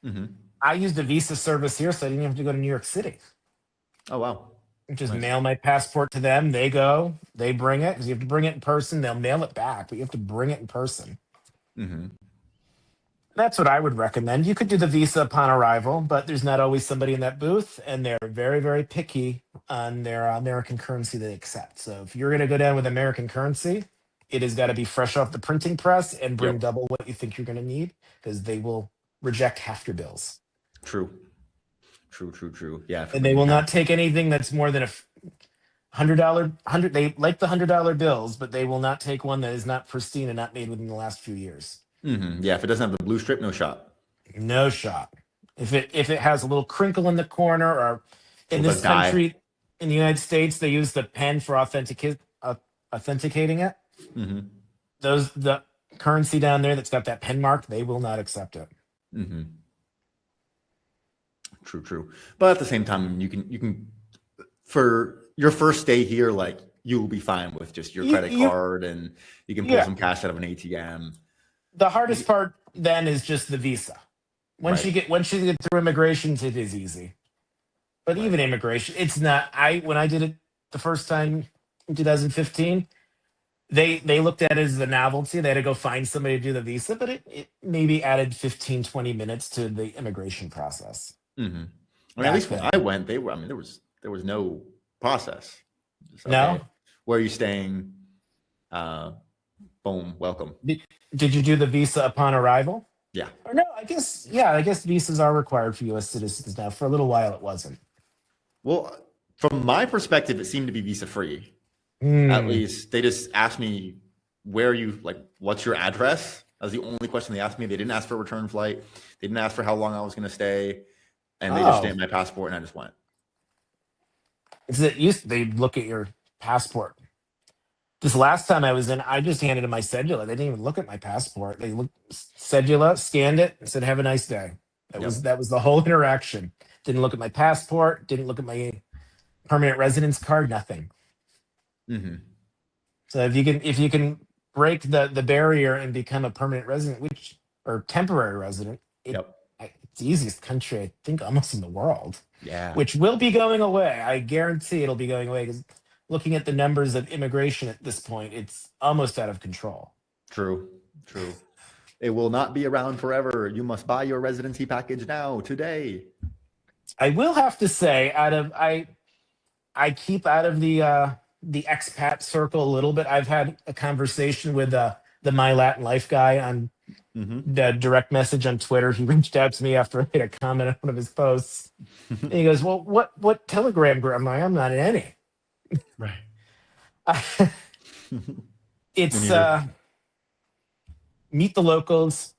Hmm. I used a visa service here, so I didn't have to go to New York City. Oh wow. Just Nice. mail my passport to them. They go, they bring it because you have to bring it in person. They'll mail it back, but you have to bring it in person. Hmm. That's what I would recommend. You could do the visa upon arrival, but there's not always somebody in that booth, and they're very, very picky on their American currency they accept. So if you're going to go down with American currency, it has got to be fresh off the printing press and bring Yep. double what you think you're going to need because they will reject half your bills. True. True. True. True. Yeah. And they will not take anything that's more than $100. They like the $100 bills, but they will not take one that is not pristine and not made within the last few years. Yeah. If it doesn't have the blue strip, no shot. No shot. If it has a little crinkle in the corner, or in Or the this die. country, in the United States, they use the pen for authenticating it. Hmm. The currency down there that's got that pen mark, they will not accept it. Hmm. True. True. But at the same time, you can for your first stay here, like you will be fine with just your You, credit you card, and you can pull yeah. some cash out of an ATM. The hardest part then is just the visa. Once Right. you get through immigration, it is easy. But Right. even immigration, it's not. When I did it the first time in 2015, they looked at it as a novelty. They had to go find somebody to do the visa, but it maybe added 15, 20 minutes to the immigration process Mm-hmm. I mean, at back least when I then. went, they were. I mean, there was no process. Just okay. No? Where are you staying? Uh, Boom, welcome. Did you do the visa upon arrival? Yeah. Or no, I guess visas are required for US citizens now. For a little while it wasn't. Well, from my perspective, it seemed to be visa free. At Hmm. least they just asked me, where are you, like, what's your address? That was the only question they asked me. They didn't ask for a return flight. They didn't ask for how long I was going to stay. And they just Oh. stamped my passport and I just went. It's that they look at your passport. This last time I was in, I just handed in my cedula. They didn't even look at my passport. They looked cedula, scanned it, and said, "Have a nice day." Yep. That was the whole interaction. Didn't look at my passport. Didn't look at my permanent residence card. Nothing. Mm-hmm. So if you can break the barrier and become a permanent resident, or temporary resident, Yep. it's the easiest country I think almost in the world, Yeah. which will be going away. I guarantee it'll be going away because looking at the numbers of immigration at this point, it's almost out of control. True. True. It will not be around forever. You must buy your residency package now, today. I will have to say, I keep out of the expat circle a little bit. I've had a conversation with the My Latin Life guy on Mm-hmm. the direct message on Twitter. He reached out to me after I made a comment on one of his posts, and he goes, "Well, what Telegram group am I? I'm not in any." Right. It's Neither. meet the locals.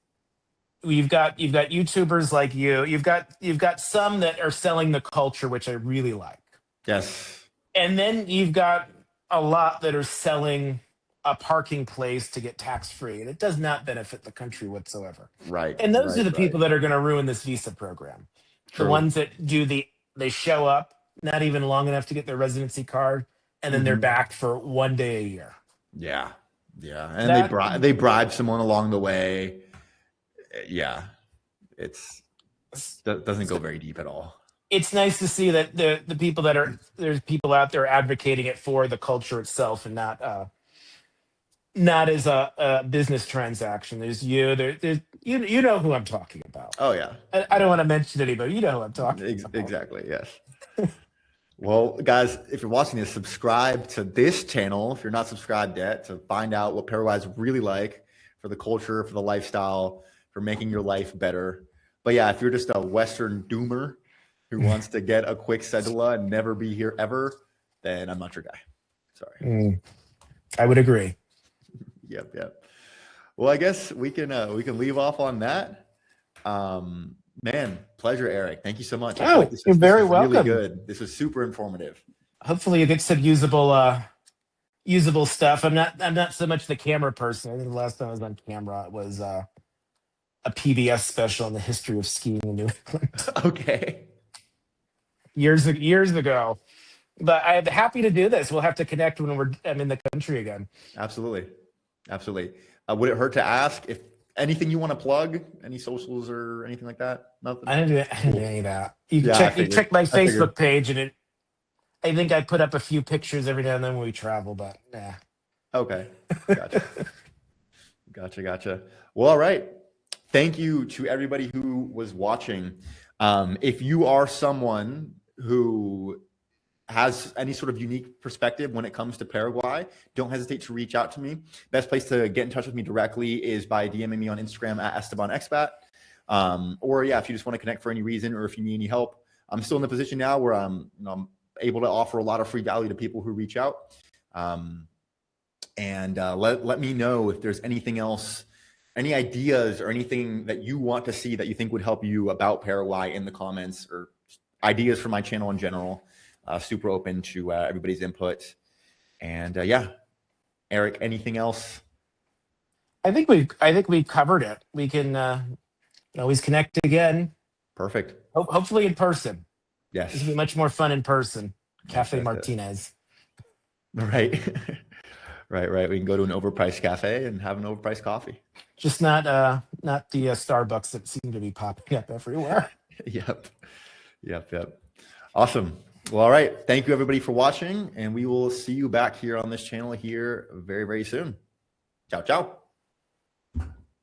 You've got YouTubers like you. You've got some that are selling the culture, which I really like. Yes. And then you've got a lot that are selling a parking place to get tax free, and it does not benefit the country whatsoever. Right. And those are Right. the Right. people that are going to ruin this visa program. The True. ones that they show up not even long enough to get their residency card, and then they're Mm-hmm. back for 1 day a year. Yeah. Yeah. And That they bribe someone along the way. Yeah. It doesn't go very deep at all. it's nice to see that the people that are there's people out there advocating it for the culture itself and not as a business transaction. There's you know who I'm talking about. Oh yeah. I don't want to mention anybody. You know who I'm talking about. Exactly. Yes. Well, guys, if you're watching this, subscribe to this channel if you're not subscribed yet to find out what Paraguay is really like for the culture, for the lifestyle, for making your life better. But yeah, if you're just a Western doomer who wants to get a quick cedula and never be here ever, then I'm not your guy. Sorry. I would agree. Yep. Well, I guess we can leave off on that. Man, pleasure, Eric. Thank you so much. I feel like You're very this was welcome. really good. This was super informative. Hopefully, you get some usable stuff. I'm not so much the camera person. I think the last time I was on camera it was a PBS special on the history of skiing in New England Okay. years ago. But I'm happy to do this. We'll have to connect when I'm in the country again. Absolutely. Would it hurt to ask if anything you want to plug, any socials or anything like that? Nothing. I didn't do any of that. You can Yeah, check my figured. Facebook page, and I think I put up a few pictures every now and then when we travel, but nah. Okay. Gotcha. Well, all right. Thank you to everybody who was watching. If you are someone who has any sort of unique perspective when it comes to Paraguay, don't hesitate to reach out to me. Best place to get in touch with me directly is by DMing me on Instagram at EstebanExpat. Or yeah, if you just want to connect for any reason or if you need any help, I'm still in the position now where I'm able to offer a lot of free value to people who reach out. Let me know if there's anything else, any ideas or anything that you want to see that you think would help you about Paraguay in the comments, or ideas for my channel in general. Super open to everybody's input. And yeah, Eric, anything else? I think we've covered it. We can always connect again. Perfect. Hopefully in person. Yes. This will be much more fun in person. Cafe Yes. Martinez. Right. Right. We can go to an overpriced cafe and have an overpriced coffee. Just not the Starbucks that seem to be popping up everywhere. Yep. Awesome. Well, all right. Thank you everybody for watching, and we will see you back here on this channel here very, very soon. Ciao, ciao.